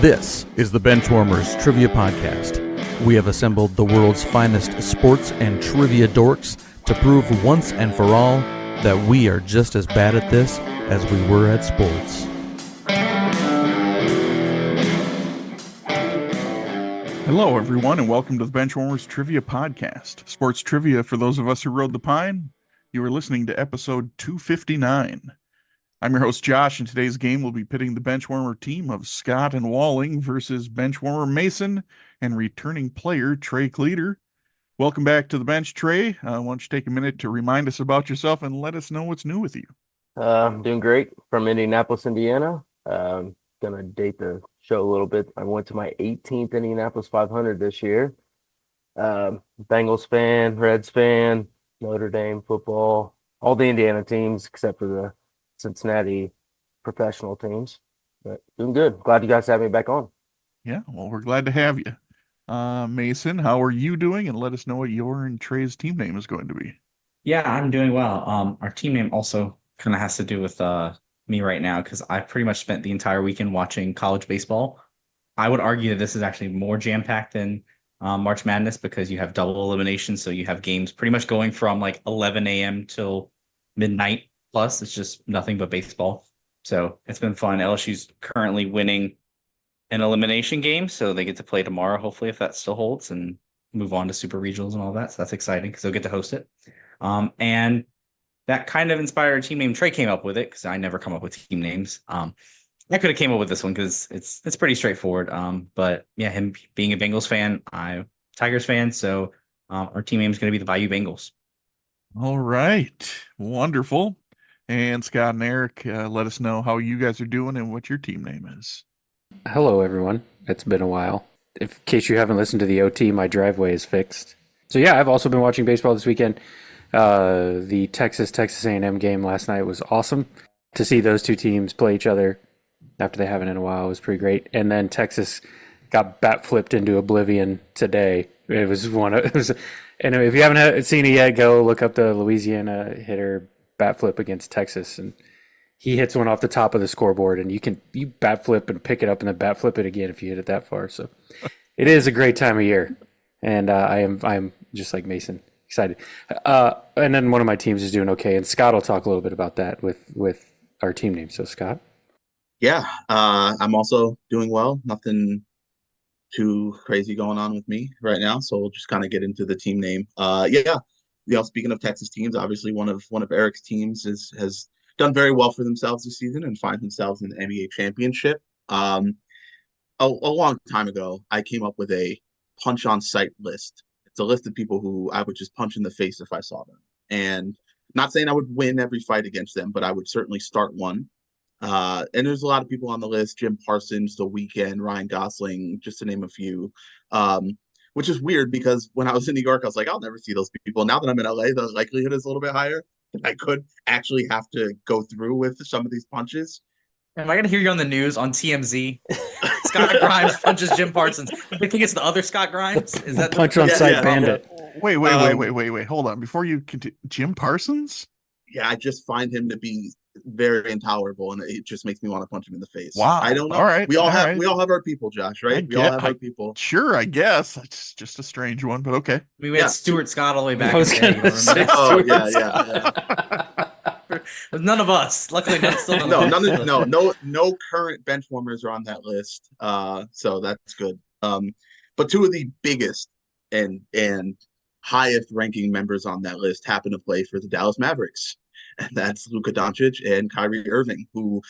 This is the Benchwarmers Trivia Podcast. We have assembled the world's finest sports and trivia dorks to prove once and for all that we are just as bad at this as we were at sports. Hello, everyone, and welcome to the Benchwarmers Trivia Podcast. Sports trivia for those of us who rode the pine. You are listening to episode 259. I'm your host, Josh, and today's game will be pitting the Benchwarmer team of Scott and Walling versus Benchwarmer Mason and returning player Trey Cleeter. Welcome back to the bench, Trey. Why don't you take a minute to remind us about yourself and let us know what's new with you? I'm doing great. From Indianapolis, Indiana. Going to date the show a little bit. I went to my 18th Indianapolis 500 this year. Bengals fan, Reds fan, Notre Dame football, all the Indiana teams except for the Cincinnati professional teams. But doing good. Glad you guys have me back on. Yeah, well, we're glad to have you. Mason, how are you doing? And let us know what your and Trey's team name is going to be. Yeah, I'm doing well. Our team name also kind of has to do with me right now because I pretty much spent the entire weekend watching college baseball. I would argue that this is actually more jam-packed than March Madness because you have double elimination, so you have games pretty much going from like 11 a.m. till midnight. Plus, it's just nothing but baseball. So it's been fun. LSU's currently winning an elimination game, so they get to play tomorrow, hopefully, if that still holds, and move on to super regionals and all that. So that's exciting because they'll get to host it. And that kind of inspired a team name. Trey came up with it because I never come up with team names. I could have came up with this one because it's pretty straightforward. But yeah, him being a Bengals fan, I'm a Tigers fan, so our team name is going to be the Bayou Bengals. All right. Wonderful. And Scott and Eric, let us know how you guys are doing and what your team name is. Hello, everyone. It's been a while. In case you haven't listened to the OT, my driveway is fixed. So yeah, I've also been watching baseball this weekend. The Texas A&M game last night was awesome. To see those two teams play each other after they haven't in a while was pretty great. And then Texas got bat flipped into oblivion today. And if you haven't seen it yet, go look up the Louisiana hitter bat flip against Texas, and he hits one off the top of the scoreboard, and you bat flip and pick it up and then bat flip it again if you hit it that far. So it is a great time of year, and I'm just like Mason, excited. And then one of my teams is doing okay, and Scott will talk a little bit about that with our team name. So Scott, yeah, I'm also doing well. Nothing too crazy going on with me right now, so we'll just kind of get into the team name. Speaking of Texas teams, obviously one of Eric's teams has done very well for themselves this season and find themselves in the NBA championship. A long time ago, I came up with a punch on sight list. It's a list of people who I would just punch in the face if I saw them. And not saying I would win every fight against them, but I would certainly start one. And there's a lot of people on the list: Jim Parsons, The Weeknd, Ryan Gosling, just to name a few. Which is weird because when I was in New York, I was like, I'll never see those people. Now that I'm in LA, the likelihood is a little bit higher. I could actually have to go through with some of these punches. Am I going to hear you on the news on TMZ? Scott Grimes punches Jim Parsons. I think it's the other Scott Grimes. Is that punch on sight bandit? Wait. Hold on. Before you continue, Jim Parsons? Yeah, I just find him to be very intolerable, and it just makes me want to punch him in the face. Wow. I don't know. All right. We all have our people, Josh, right? We all have our people. Sure, I guess. It's just a strange one, but okay. We had Stuart Scott all the way back. None of us. Luckily, no current benchwarmers are on that list. So that's good. But two of the biggest and highest ranking members on that list happen to play for the Dallas Mavericks. And that's Luka Doncic and Kyrie Irving, who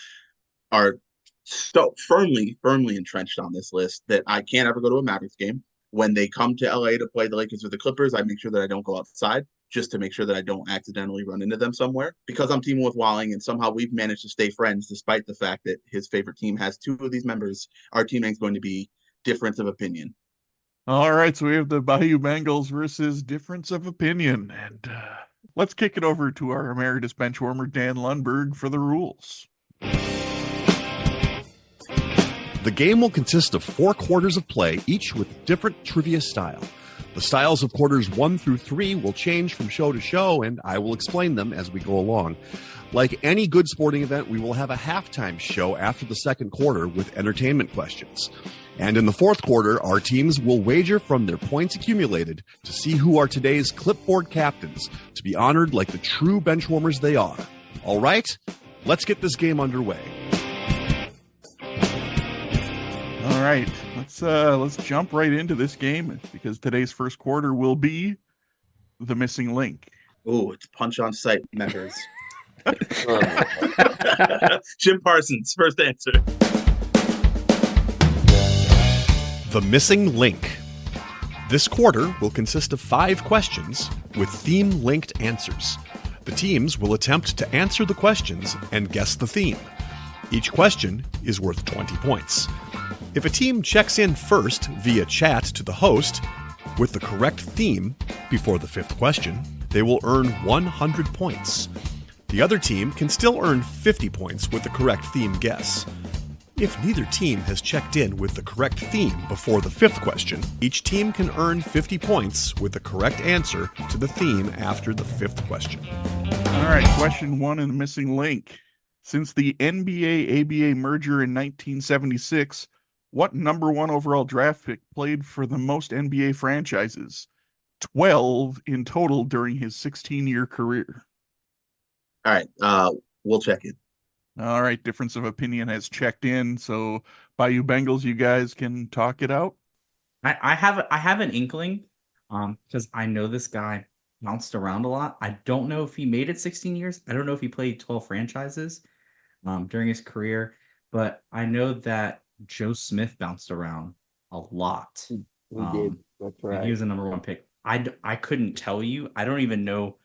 are so firmly entrenched on this list that I can't ever go to a Mavericks game. When they come to LA to play the Lakers or the Clippers, I make sure that I don't go outside just to make sure that I don't accidentally run into them somewhere. Because I'm teaming with Walling, and somehow we've managed to stay friends despite the fact that his favorite team has two of these members. Our team name's going to be Difference of Opinion. All right, so we have the Bayou Bengals versus Difference of Opinion. And let's kick it over to our emeritus benchwarmer, Dan Lundberg, for the rules. The game will consist of 4 quarters of play, each with different trivia style. The The styles of quarters 1 through 3 will change from show to show, and I will explain them as we go along. Like any good sporting event, we will have a halftime show after the second quarter with entertainment questions. And in the fourth quarter, our teams will wager from their points accumulated to see who are today's clipboard captains, to be honored like the true benchwarmers they are. All right, let's get this game underway. All right, let's jump right into this game because today's first quarter will be the missing link. Oh, it's punch on sight members. Jim Parsons, first answer. The missing link. This quarter will consist of 5 questions with theme-linked answers. The teams will attempt to answer the questions and guess the theme. Each question is worth 20 points. If a team checks in first via chat to the host with the correct theme before the 5th question, they will earn 100 points. The other team can still earn 50 points with the correct theme guess. If neither team has checked in with the correct theme before the 5th question, each team can earn 50 points with the correct answer to the theme after the 5th question. All right, question 1 in the missing link. Since the NBA-ABA merger in 1976, what number 1 overall draft pick played for the most NBA franchises? 12 in total during his 16-year career. All right, we'll check it. All right, difference of opinion has checked in, so Bayou Bengals, you guys can talk it out. I have an inkling, because I know this guy bounced around a lot. I don't know if he made it 16 years. I don't know if he played 12 franchises during his career, but I know that Joe Smith bounced around a lot. He did. That's right. He was the number 1 pick. I couldn't tell you. I don't even know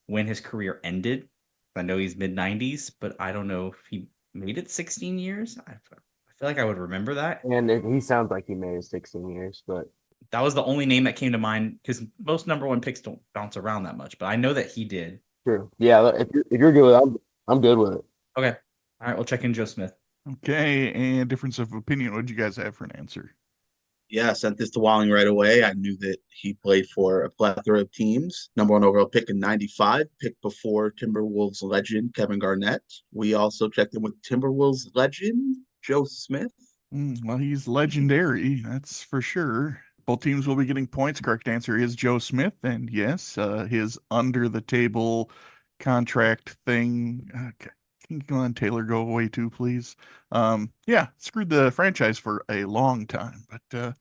when his career ended. I know he's mid-90s, but I don't know if he made it 16 years. I feel like I would remember that. And he sounds like he made it 16 years, but that was the only name that came to mind because most number 1 picks don't bounce around that much. But I know that he did. true. Yeah, if you're good with it, I'm good with it. Okay. All right, we'll check in Joe Smith. Okay, and difference of opinion. What did you guys have for an answer? Yeah, I sent this to Walling right away. I knew that he played for a plethora of teams. Number 1 overall pick in 95, picked before Timberwolves legend Kevin Garnett. We also checked in with Timberwolves legend Joe Smith. Well, he's legendary, that's for sure. Both teams will be getting points. Correct answer is Joe Smith, and yes, his under-the-table contract thing. Can Glenn Taylor go away too, please? Yeah, screwed the franchise for a long time, but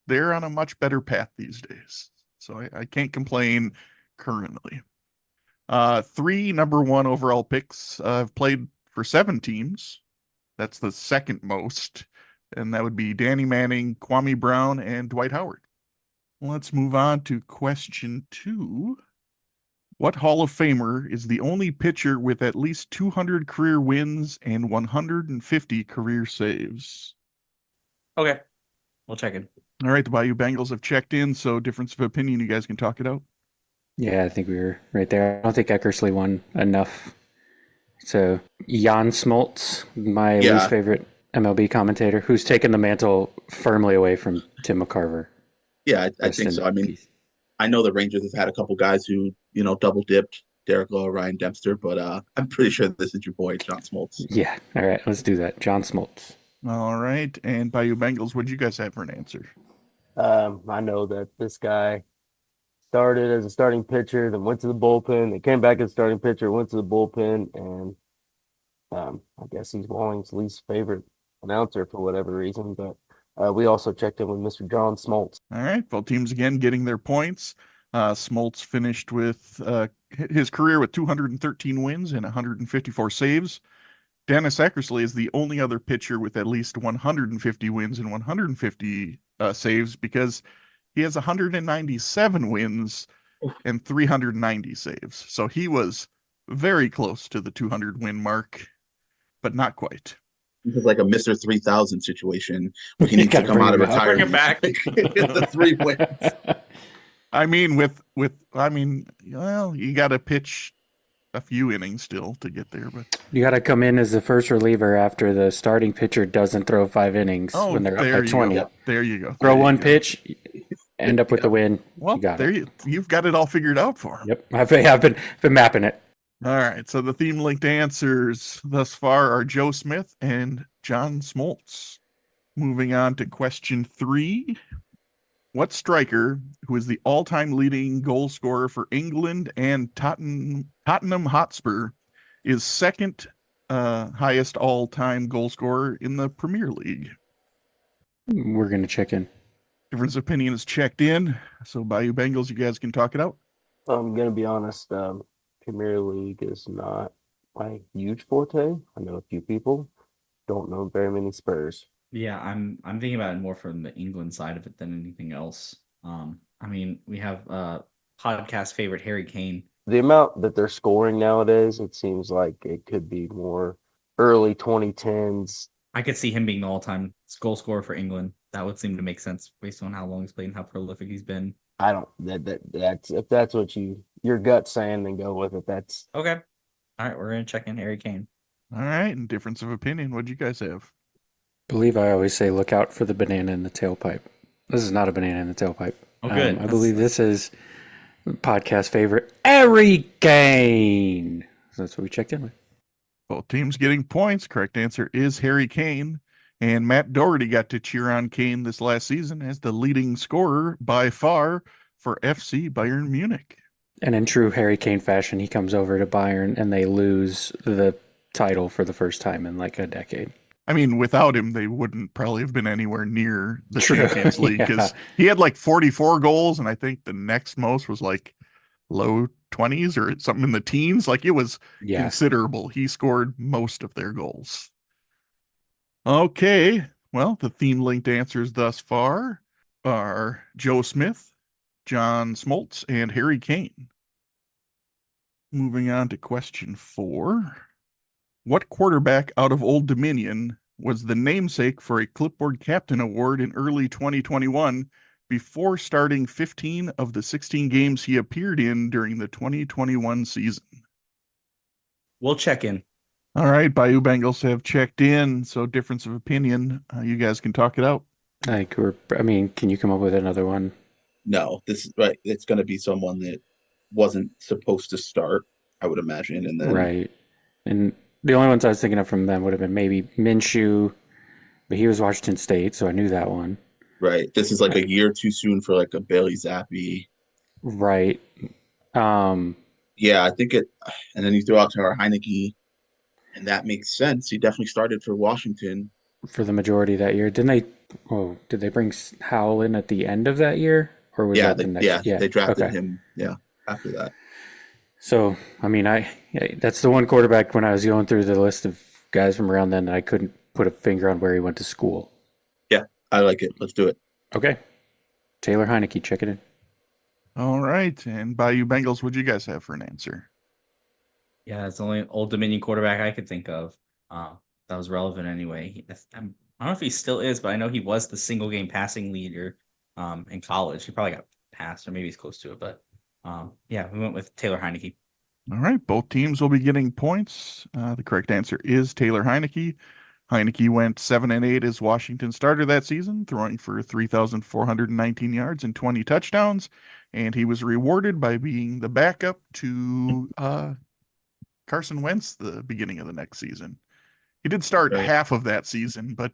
they're on a much better path these days, so I can't complain currently. 3 number 1 overall picks have played for 7 teams. That's the second most, and that would be Danny Manning, Kwame Brown, and Dwight Howard. Let's move on to question 2. What Hall of Famer is the only pitcher with at least 200 career wins and 150 career saves? Okay. We'll check in. All right, the Bayou Bengals have checked in, so difference of opinion, you guys can talk it out. Yeah, I think we were right there. I don't think Eckersley won enough. So Jan Smoltz, my least favorite MLB commentator, who's taken the mantle firmly away from Tim McCarver. Yeah, I think so. I mean, I know the Rangers have had a couple guys who, double dipped, Derek Lowe, Ryan Dempster, but I'm pretty sure this is your boy, John Smoltz. Yeah, all right, let's do that. John Smoltz. All right, and Bayou Bengals, what do you guys have for an answer? I know that this guy started as a starting pitcher, then went to the bullpen, then came back as a starting pitcher, went to the bullpen, and I guess he's Walling's least favorite announcer for whatever reason, but we also checked in with Mr. John Smoltz. All right, both teams again getting their points. Smoltz finished with his career with 213 wins and 154 saves. Dennis Eckersley is the only other pitcher with at least 150 wins and 150 saves because he has 197 wins and 390 saves. So he was very close to the 200 win mark, but not quite. This is like a Mr. 3000 situation where he needs to come out of retirement. Bring him back. The 3 wins. I mean, well, you got to pitch a few innings still to get there, but you got to come in as the first reliever after the starting pitcher doesn't throw 5 innings when they're up by 20. There you go. Throw one pitch, end up with the win. Well, You got it. you've got it all figured out for him. Yep, I've been mapping it. All right. So the theme linked answers thus far are Joe Smith and John Smoltz. Moving on to question 3. What striker, who is the all-time leading goal scorer for England and Tottenham Hotspur, is second highest all-time goal scorer in the Premier League? We're gonna check in. Difference of opinion is checked in. So Bayou Bengals, you guys can talk it out. I'm gonna be honest. Premier League is not my huge forte. I know a few people. Don't know very many Spurs. Yeah, I'm thinking about it more from the England side of it than anything else. I mean, we have podcast favorite Harry Kane. The amount that they're scoring nowadays, it seems like it could be more early 2010s. I could see him being the all-time goal scorer for England. That would seem to make sense based on how long he's played and how prolific he's been. I don't that's if that's what your gut's saying, then go with it. That's Okay. All right, we're gonna check in Harry Kane. All right. And difference of opinion, what'd you guys have? Believe I always say, look out for the banana in the tailpipe. This is not a banana in the tailpipe. Oh, good. I believe this is podcast favorite Harry Kane. So that's what we checked in with. Both teams getting points. Correct answer is Harry Kane. And Matt Doherty got to cheer on Kane this last season as the leading scorer by far for FC Bayern Munich. And in true Harry Kane fashion, he comes over to Bayern and they lose the title for the first time in like a decade. I mean, without him, they wouldn't probably have been anywhere near the True. Champions League because he had like 44 goals, and I think the next most was like low 20s or something in the teens. Like it was considerable. He scored most of their goals. Okay, well, the theme-linked answers thus far are Joe Smith, John Smoltz, and Harry Kane. Moving on to question 4. What quarterback out of Old Dominion was the namesake for a Clipboard Captain Award in early 2021 before starting 15 of the 16 games he appeared in during the 2021 season? We'll check in. All right, Bayou Bengals have checked in, so difference of opinion. You guys can talk it out. Can you come up with another one? No, this is right. It's going to be someone that wasn't supposed to start, I would imagine. And then Right. And the only ones I was thinking of from them would have been maybe Minshew, but he was Washington State, so I knew that one. Right. This is like a year too soon for like a Bailey Zappi. Right. Yeah, I think it. And then you throw out to our Heineke, and that makes sense. He definitely started for Washington for the majority of that year. Did they bring Howell in at the end of that year? Or was that the next? Yeah, they drafted him. Yeah, after that. So, I mean, that's the one quarterback when I was going through the list of guys from around then that I couldn't put a finger on where he went to school. Yeah, I like it. Let's do it. Okay. Taylor Heineke, check it in. All right. And Bayou Bengals, what'd you guys have for an answer? Yeah, it's the only Old Dominion quarterback I could think of that was relevant anyway. I don't know if he still is, but I know he was the single game passing leader in college. He probably got passed, or maybe he's close to it. But yeah, we went with Taylor Heineke. All right. Both teams will be getting points. The correct answer is Taylor Heineke. Heineke went 7-8 as Washington starter that season, throwing for 3,419 yards and 20 touchdowns. And he was rewarded by being the backup to Carson Wentz the beginning of the next season. He did start half of that season, but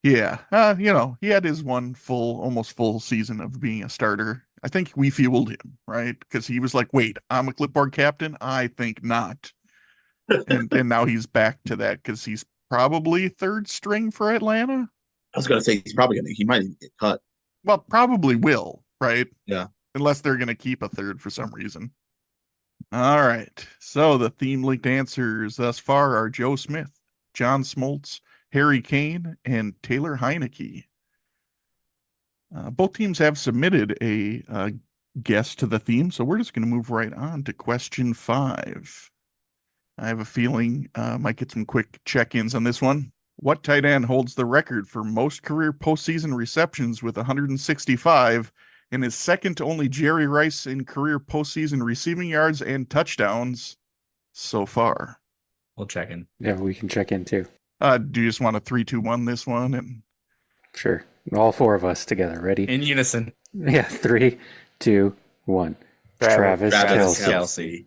he had his one almost full season of being a starter. I think we fueled him, right? Because he was like, wait, I'm a clipboard captain? I think not. and now he's back to that because he's probably third string for Atlanta. I was going to say he might even get cut. Well, probably will, right? Yeah. Unless they're going to keep a third for some reason. All right. So the theme-linked answers thus far are Joe Smith, John Smoltz, Harry Kane, and Taylor Heineke. Both teams have submitted a guess to the theme, so we're just going to move right on to question 5. I have a feeling might get some quick check-ins on this one. What tight end holds the record for most career postseason receptions with 165 and is second to only Jerry Rice in career postseason receiving yards and touchdowns so far? We'll check in. Yeah, we can check in too. Do you just want a 3-2-1 this one? And sure. All four of us together. Ready? In unison. Yeah, 3, 2, 1. Travis Kelce. Kelce.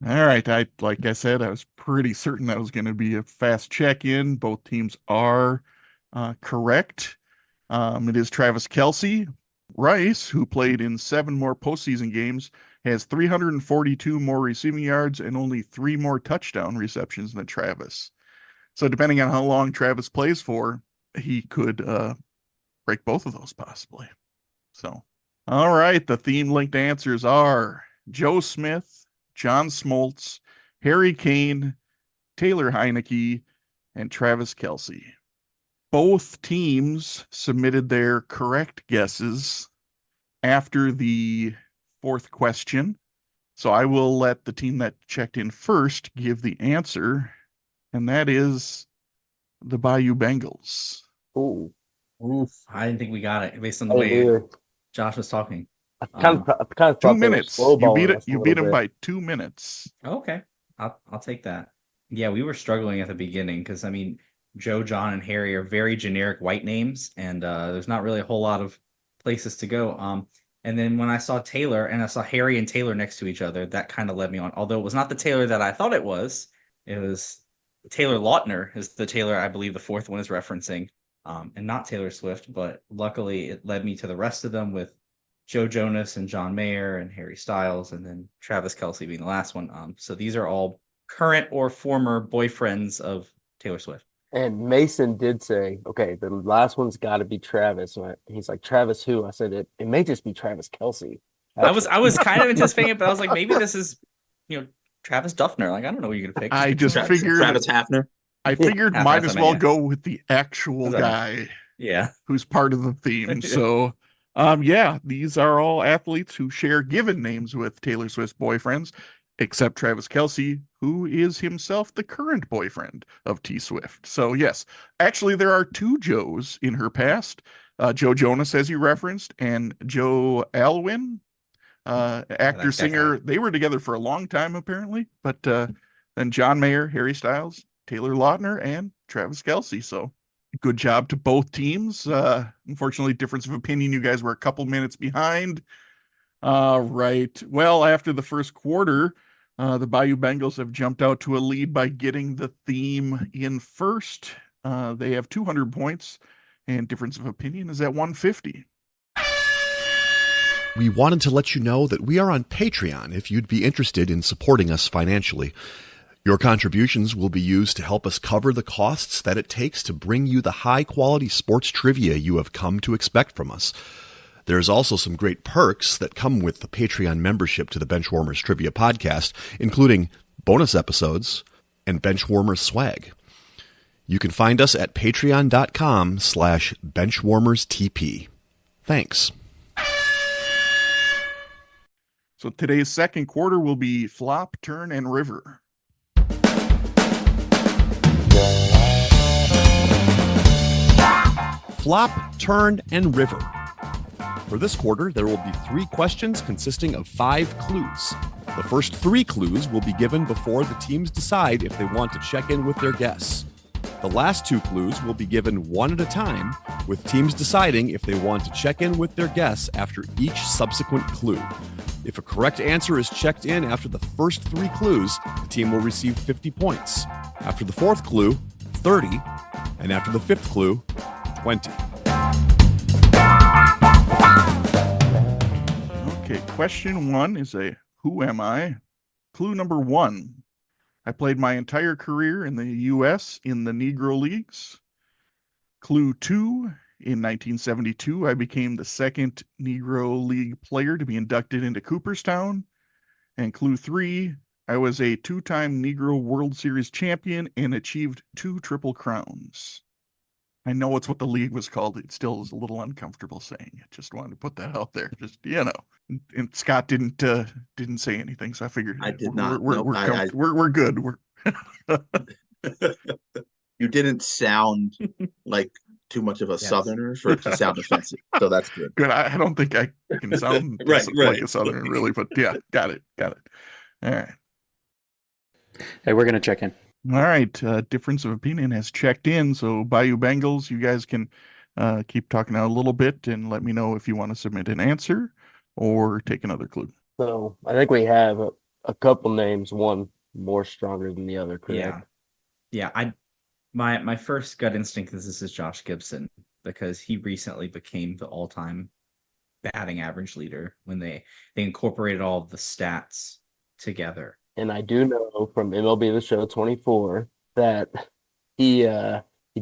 All right. Like I said, I was pretty certain that was going to be a fast check-in. Both teams are correct. It is Travis Kelce. Rice, who played in 7 more postseason games, has 342 more receiving yards and only 3 more touchdown receptions than Travis. So depending on how long Travis plays for, he could break both of those possibly. So, all right. The theme-linked answers are Joe Smith, John Smoltz, Harry Kane, Taylor Heineke, and Travis Kelce. Both teams submitted their correct guesses after the 4th question. So I will let the team that checked in first give the answer, and that is the Bayou Bengals. Ooh, I didn't think we got it based on the I way do. Josh was talking. I kind of thought 2 they were minutes. You slowballing beat it. us a You little beat him bit. by 2 minutes. Okay, I'll take that. Yeah, we were struggling at the beginning because I mean, Joe, John, and Harry are very generic white names, and there's not really a whole lot of places to go. And then when I saw Taylor and I saw Harry and Taylor next to each other, that kind of led me on. Although it was not the Taylor that I thought it was Taylor Lautner is the Taylor I believe the 4th one is referencing, and not Taylor Swift. But luckily, it led me to the rest of them with Joe Jonas and John Mayer and Harry Styles, and then Travis Kelce being the last one. So these are all current or former boyfriends of Taylor Swift. And Mason did say, okay, the last one's got to be Travis. And he's like, Travis who? I said, it may just be Travis Kelce. I was kind of anticipating it, but I was like, maybe this is, Travis Duffner. Like, I don't know what you're gonna pick. I just figured Travis Hafner. I figured Half might Half as I well mean, go with the actual Is that- guy Yeah. who's part of the theme. So, yeah, these are all athletes who share given names with Taylor Swift's boyfriends, except Travis Kelce, who is himself the current boyfriend of T Swift. So, yes, actually, there are 2 Joes in her past. Joe Jonas, as you referenced, and Joe Alwyn, actor, that singer. guy. They were together for a long time, apparently. But then John Mayer, Harry Styles, Taylor Lautner, and Travis Kelce. So, good job to both teams. Unfortunately, difference of opinion. You guys were a couple minutes behind. Right. Well, after the first quarter, the Bayou Bengals have jumped out to a lead by getting the theme in first. They have 200 points, and difference of opinion is at 150. We wanted to let you know that we are on Patreon if you'd be interested in supporting us financially. Your contributions will be used to help us cover the costs that it takes to bring you the high-quality sports trivia you have come to expect from us. There's also some great perks that come with the Patreon membership to the Benchwarmers Trivia Podcast, including bonus episodes and Benchwarmers swag. You can find us at patreon.com/benchwarmerstp. Thanks. So today's second quarter will be flop, turn, and river. Flop, turn, and river. For this quarter, there will be 3 questions consisting of 5 clues. The first 3 clues will be given before the teams decide if they want to check in with their guess. The last 2 clues will be given one at a time, with teams deciding if they want to check in with their guess after each subsequent clue. If a correct answer is checked in after the first 3 clues, the team will receive 50 points. After the 4th clue, 30, and after the 5th clue, 20. Okay, question 1 is a who am I? Clue number 1. I played my entire career in the U.S. in the Negro Leagues. Clue 2, in 1972, I became the second Negro League player to be inducted into Cooperstown. And clue 3, I was a 2-time Negro World Series champion and achieved 2 Triple Crowns. I know it's what the league was called. It still is a little uncomfortable saying it. Just wanted to put that out there. Just, And Scott didn't say anything, so I figured I did not. We're Nope, we're good. You didn't sound like too much of a Southerner for it to sound offensive, so that's good. Good. I don't think I can sound Right. like a Southerner really, but yeah, got it. All right. Hey, we're going to check in. All right. Difference of opinion has checked in. So Bayou Bengals, you guys can keep talking out a little bit and let me know if you want to submit an answer or take another clue. So I think we have a couple names, one more stronger than the other, correct? Yeah. My first gut instinct is this is Josh Gibson because he recently became the all-time batting average leader when they incorporated all of the stats together. And I do know from MLB The Show 24 that he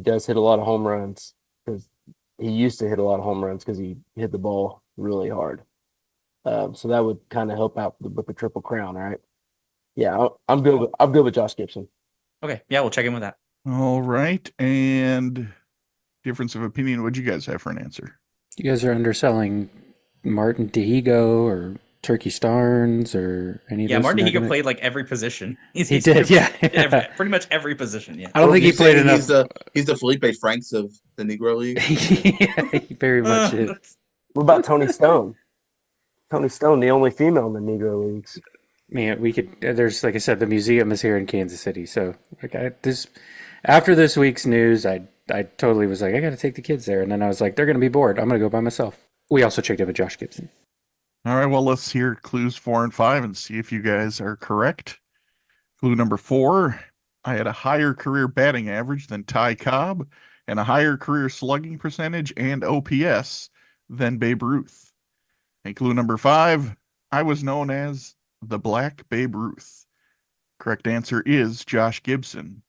does hit a lot of home runs because he used to hit a lot of home runs because he hit the ball really hard. So that would kind of help out with the Triple Crown, right? Yeah, I'm good with Josh Gibson. Okay, yeah, we'll check in with that. All right. And difference of opinion, what'd you guys have for an answer? You guys are underselling Martin Dihigo or Turkey Starnes or any of those. Yeah, Martin Dihigo played like every position. He did, yeah. Pretty much every position, yeah. I don't think he played enough. He's the Felipe Franks of the Negro League. Yeah, he very much is. What about Tony Stone? Tony Stone, the only female in the Negro Leagues. Man, we could. There's, like I said, the museum is here in Kansas City. So, after this week's news, I totally was like, I got to take the kids there, and then I was like, they're going to be bored. I'm going to go by myself. We also checked in with Josh Gibson. All right, well, let's hear clues 4 and 5 and see if you guys are correct. Clue number 4, I had a higher career batting average than Ty Cobb and a higher career slugging percentage and OPS than Babe Ruth. And clue number 5, I was known as the Black Babe Ruth. Correct answer is Josh Gibson.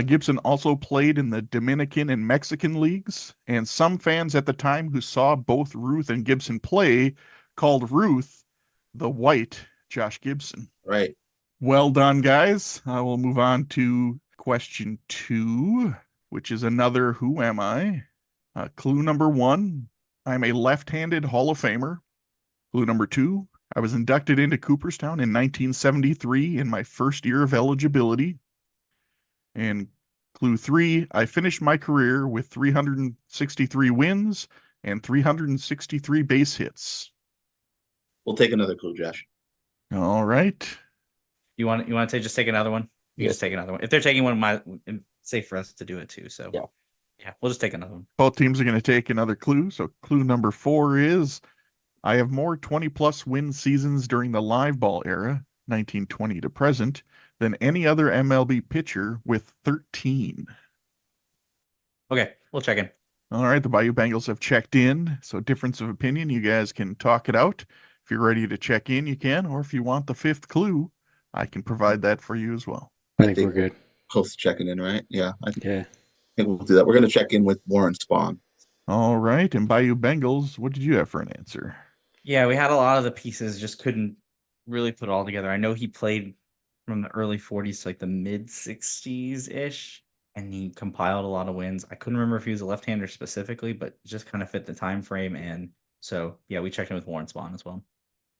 Gibson also played in the Dominican and Mexican leagues, and some fans at the time who saw both Ruth and Gibson play called Ruth the White Josh Gibson. Right. Well done, guys. I will move on to question 2, which is another Who Am I? Clue number 1, I'm a left-handed Hall of Famer. Clue number 2, I was inducted into Cooperstown in 1973 in my first year of eligibility. And clue 3, I finished my career with 363 wins and 363 base hits. We'll take another clue, Josh. All right. You want to just take another one? You Yes. just take another one. If they're taking one, it's safe for us to do it too. So yeah, we'll just take another one. Both teams are going to take another clue. So clue number 4 is I have more 20-plus win seasons during the live ball era, 1920 to present, than any other MLB pitcher with 13. Okay, we'll check in. All right, the Bayou Bengals have checked in. So difference of opinion, you guys can talk it out. If you're ready to check in, you can. Or if you want the 5th clue, I can provide that for you as well. I think we're good. Close to checking in, right? Yeah. I Yeah. think we'll do that. We're going to check in with Warren Spahn. All right, and Bayou Bengals, what did you have for an answer? Yeah, we had a lot of the pieces, just couldn't really put it all together. I know he played from the early 40s to like the mid 60s ish, and he compiled a lot of wins. I couldn't remember if he was a left-hander specifically, but just kind of fit the time frame. And so, yeah, we checked in with Warren Spahn as well.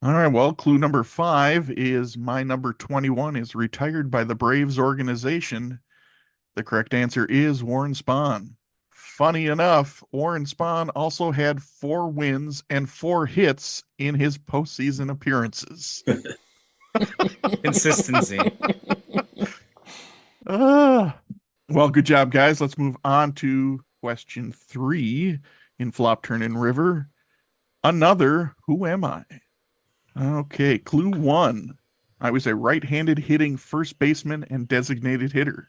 All right, well, clue number 5 is my number 21 is retired by the Braves organization. The correct answer is Warren Spahn. Funny enough, Warren Spahn also had 4 wins and 4 hits in his postseason appearances. Consistency. Well, good job, guys. Let's move on to question 3 in Flop, Turn, and River. Another Who Am I? Okay, clue 1. I was a right-handed hitting first baseman and designated hitter.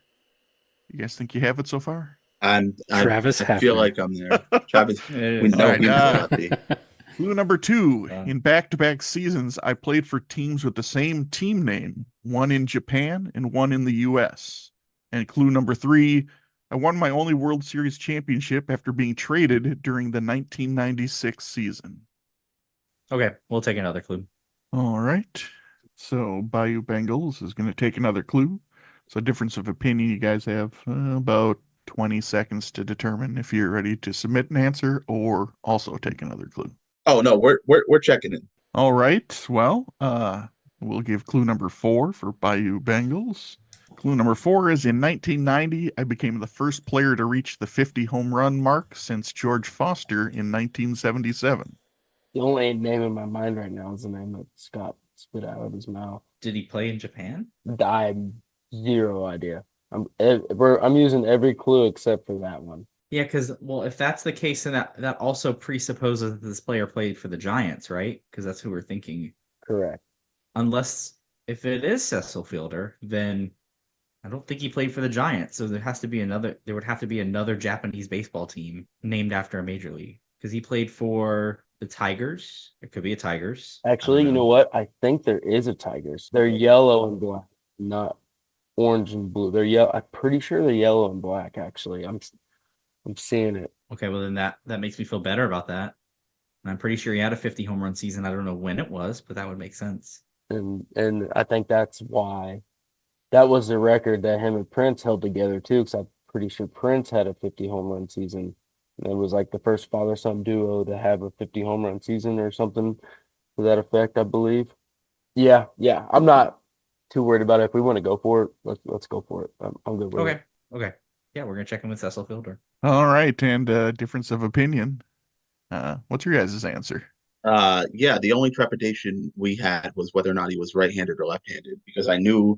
You guys think you have it so far? Travis I feel Heffner. like I'm there. Travis, we know All right, he's happy. Clue number 2. In back-to-back seasons, I played for teams with the same team name, one in Japan and one in the U.S. And clue number 3, I won my only World Series championship after being traded during the 1996 season. Okay, we'll take another clue. All right. So Bayou Bengals is going to take another clue. So difference of opinion, you guys have about 20 seconds to determine if you're ready to submit an answer or also take another clue. Oh no, we're checking in. All right. Well, we'll give clue number 4 for Bayou Bengals. Clue number 4 is in 1990, I became the first player to reach the 50 home run mark since George Foster in 1977. The only name in my mind right now is the name that Scott spit out of his mouth. Did he play in Japan? I have zero idea. I'm using every clue except for that one. Yeah, because if that's the case, then that also presupposes that this player played for the Giants, right? Because that's who we're thinking. Correct. Unless if it is Cecil Fielder, then I don't think he played for the Giants. So there would have to be another Japanese baseball team named after a major league because he played for the Tigers. It could be a Tigers. Actually, you know what? I think there is a Tigers. They're yellow and black, not orange and blue. They're yellow. I'm pretty sure they're yellow and black. Actually, I'm seeing it. Okay, well then that makes me feel better about that. And I'm pretty sure he had a 50 home run season. I don't know when it was, but that would make sense. And I think that's why that was the record that him and Prince held together too, because I'm pretty sure Prince had a 50 home run season. And it was like the first father-son duo to have a 50 home run season or something to that effect, I believe. Yeah. I'm not too worried about it. If we want to go for it, let's go for it. I'm good with it. Okay. Yeah, we're gonna check in with Cecil Fielder. All right, and difference of opinion. What's your guys' answer? Yeah, the only trepidation we had was whether or not he was right-handed or left-handed, because I knew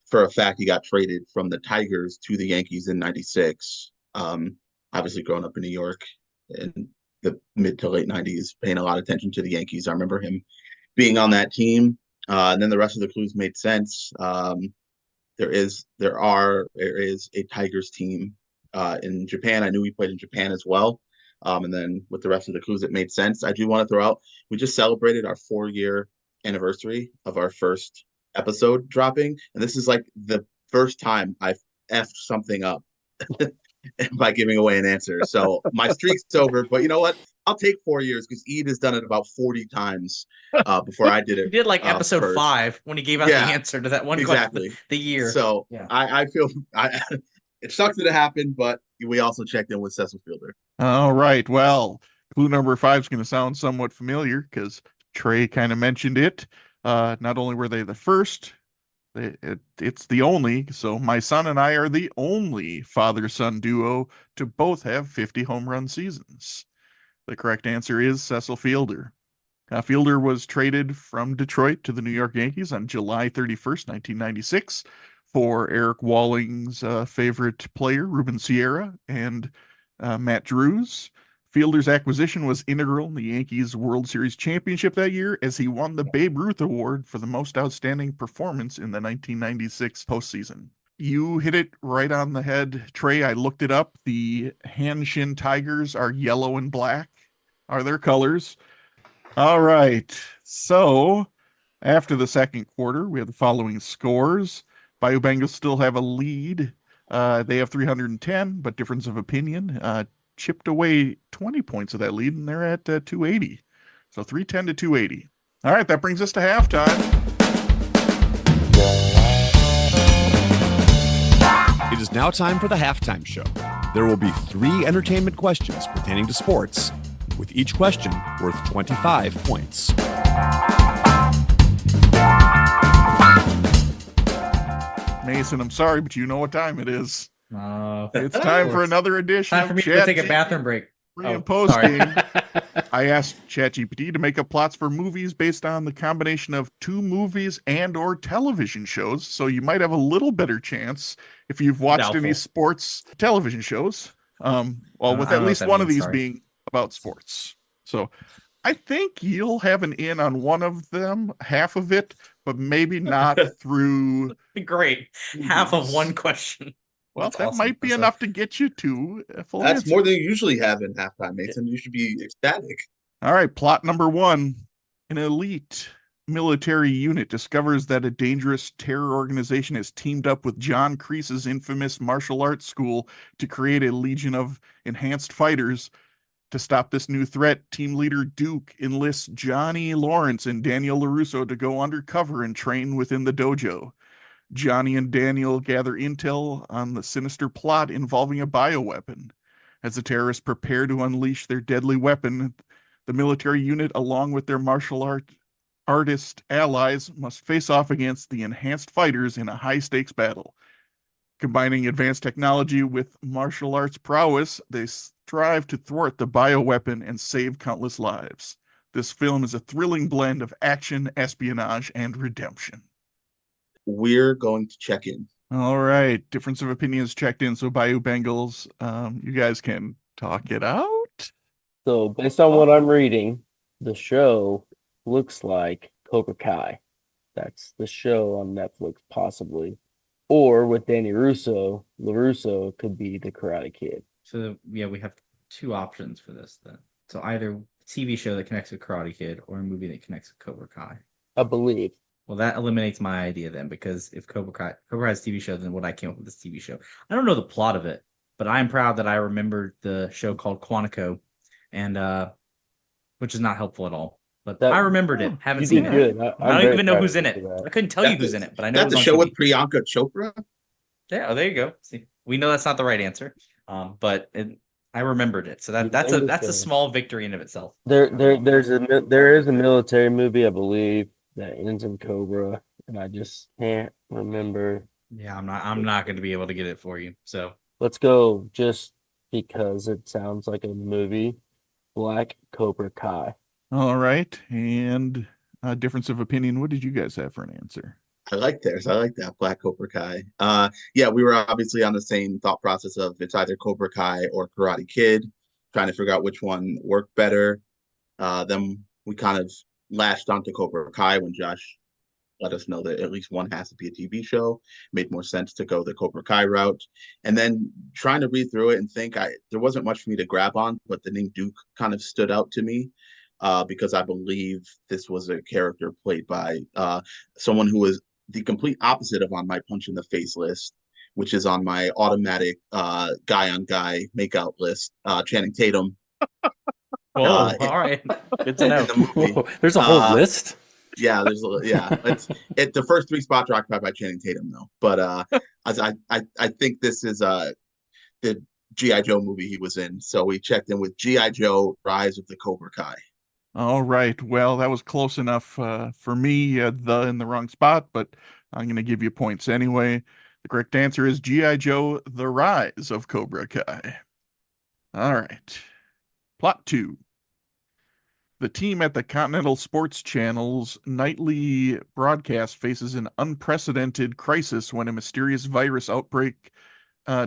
for a fact he got traded from the Tigers to the Yankees in '96. Obviously, growing up in New York in the mid to late '90s, paying a lot of attention to the Yankees. I remember him being on that team, and then the rest of the clues made sense. There is a Tigers team in Japan. I knew he played in Japan as well. And then with the rest of the clues, it made sense. I do want to throw out, we just celebrated our 4-year anniversary of our first episode dropping. And this is like the first time I've effed something up by giving away an answer. So my streak's over, but you know what? I'll take 4 years because Ede has done it about 40 times before I did it. He did like episode first. 5 when he gave out the answer to that one question, the year. So yeah. I feel it sucks that it happened, but we also checked in with Cecil Fielder. All right. Well, clue number 5 is going to sound somewhat familiar because Trey kind of mentioned it. Not only were they the first, it's the only. So my son and I are the only father-son duo to both have 50 home run seasons. The correct answer is Cecil Fielder. Fielder was traded from Detroit to the New York Yankees on July 31st, 1996 for Eric Walling's favorite player, Ruben Sierra, and Matt Drews. Fielder's acquisition was integral in the Yankees' World Series championship that year as he won the Babe Ruth Award for the most outstanding performance in the 1996 postseason. You hit it right on the head, Trey. I looked it up. The Hanshin Tigers are yellow and black, are their colors. All right. So after the second quarter, we have the following scores. Bayou Bengals still have a lead. They have 310, but difference of opinion chipped away 20 points of that lead, and they're at 280. So 310 to 280. All right, that brings us to halftime. It is now time for the halftime show. There will be 3 entertainment questions pertaining to sports, with each question worth 25 points. Mason, I'm sorry, but you know what time it is. It's time for another edition. Time for me to take a bathroom break. Pre and post game. I asked ChatGPT to make up plots for movies based on the combination of 2 movies and or television shows. So you might have a little better chance if you've watched any sports television shows. With at least one of these being about sports. So I think you'll have an in on one of them, half of it, but maybe not through. Great. Half of one question. Well, that awesome. Might be enough to get you to a full That's answer. more than you usually have in halftime, Mason. You should be ecstatic. All right, plot number 1. An elite military unit discovers that a dangerous terror organization has teamed up with John Kreese's infamous martial arts school to create a legion of enhanced fighters. To stop this new threat, team leader Duke enlists Johnny Lawrence and Daniel LaRusso to go undercover and train within the dojo. Johnny and Daniel gather intel on the sinister plot involving a bioweapon. As the terrorists prepare to unleash their deadly weapon, the military unit, along with their martial artist allies, must face off against the enhanced fighters in a high-stakes battle. Combining advanced technology with martial arts prowess, they strive to thwart the bioweapon and save countless lives. This film is a thrilling blend of action, espionage, and redemption. We're going to check in. All right. Difference of opinions checked in. So Bayou Bengals, you guys can talk it out. So based on what I'm reading, the show looks like Cobra Kai. That's the show on Netflix, possibly. Or with Danny Russo, LaRusso, it could be the Karate Kid. So yeah, we have two options for this then. So either a TV show that connects with Karate Kid or a movie that connects with Cobra Kai. I believe. Well, that eliminates my idea then, because if Cobra Kai's TV show, then what I came up with this TV show. I don't know the plot of it, but I'm proud that I remembered the show called Quantico, and which is not helpful at all. But I remembered it. Haven't seen it. Good. I don't even know who's in it. I couldn't tell you who's in it, but I know That's it's the on show TV. with Priyanka Chopra. Yeah, oh, there you go. See, we know that's not the right answer, but I remembered it, so that's a small victory in of itself. There is a military movie, I believe, that ends in Cobra, and I just can't remember. Yeah, I'm not going to be able to get it for you. So let's go just because it sounds like a movie. Black Cobra Kai. All right. And difference of opinion. What did you guys have for an answer? I like theirs. I like that. Black Cobra Kai. Yeah, we were obviously on the same thought process of it's either Cobra Kai or Karate Kid, trying to figure out which one worked better. Then we kind of latched onto Cobra Kai when Josh let us know that at least one has to be a TV show. Made more sense to go the Cobra Kai route. And then trying to read through it and think there wasn't much for me to grab on, but the name Duke kind of stood out to me. Because I believe this was a character played by someone who was the complete opposite of on my punch in the face list, which is on my automatic guy on guy makeout list, Channing Tatum. All right. Good to know. The there's a whole list. Yeah, it's the first three spots are occupied by Channing Tatum though. But I think this is the G.I. Joe movie he was in. So we checked in with G.I. Joe, Rise of the Cobra Kai. All right. Well, that was close enough for me, in the wrong spot, but I'm going to give you points anyway. The correct answer is G.I. Joe, The Rise of Cobra Kai. All right. Plot 2. The team at the Continental Sports Channel's nightly broadcast faces an unprecedented crisis when a mysterious virus outbreak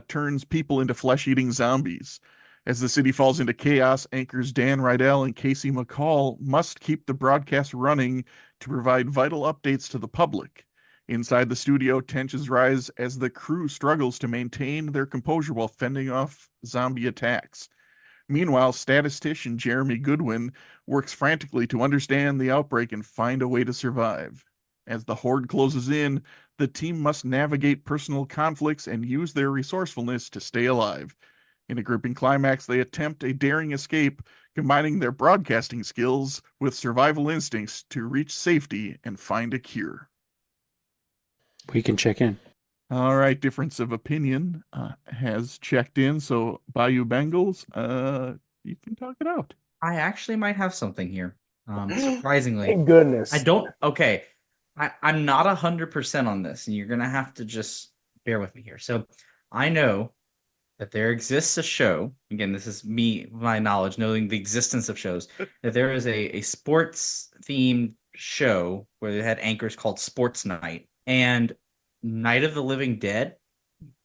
turns people into flesh-eating zombies. As the city falls into chaos, anchors Dan Rydell and Casey McCall must keep the broadcast running to provide vital updates to the public. Inside the studio, tensions rise as the crew struggles to maintain their composure while fending off zombie attacks. Meanwhile, statistician Jeremy Goodwin works frantically to understand the outbreak and find a way to survive. As the horde closes in, the team must navigate personal conflicts and use their resourcefulness to stay alive. In a gripping climax, they attempt a daring escape, combining their broadcasting skills with survival instincts to reach safety and find a cure. We can check in. All right, difference of opinion has checked in. So Bayou Bengals, you can talk it out. I actually might have something here. Surprisingly. Thank goodness. Okay. I'm not 100% on this, and you're going to have to just bear with me here. So I know that there exists a show, again, this is my knowledge, knowing the existence of shows, that there is a sports-themed show where they had anchors called Sports Night, and Night of the Living Dead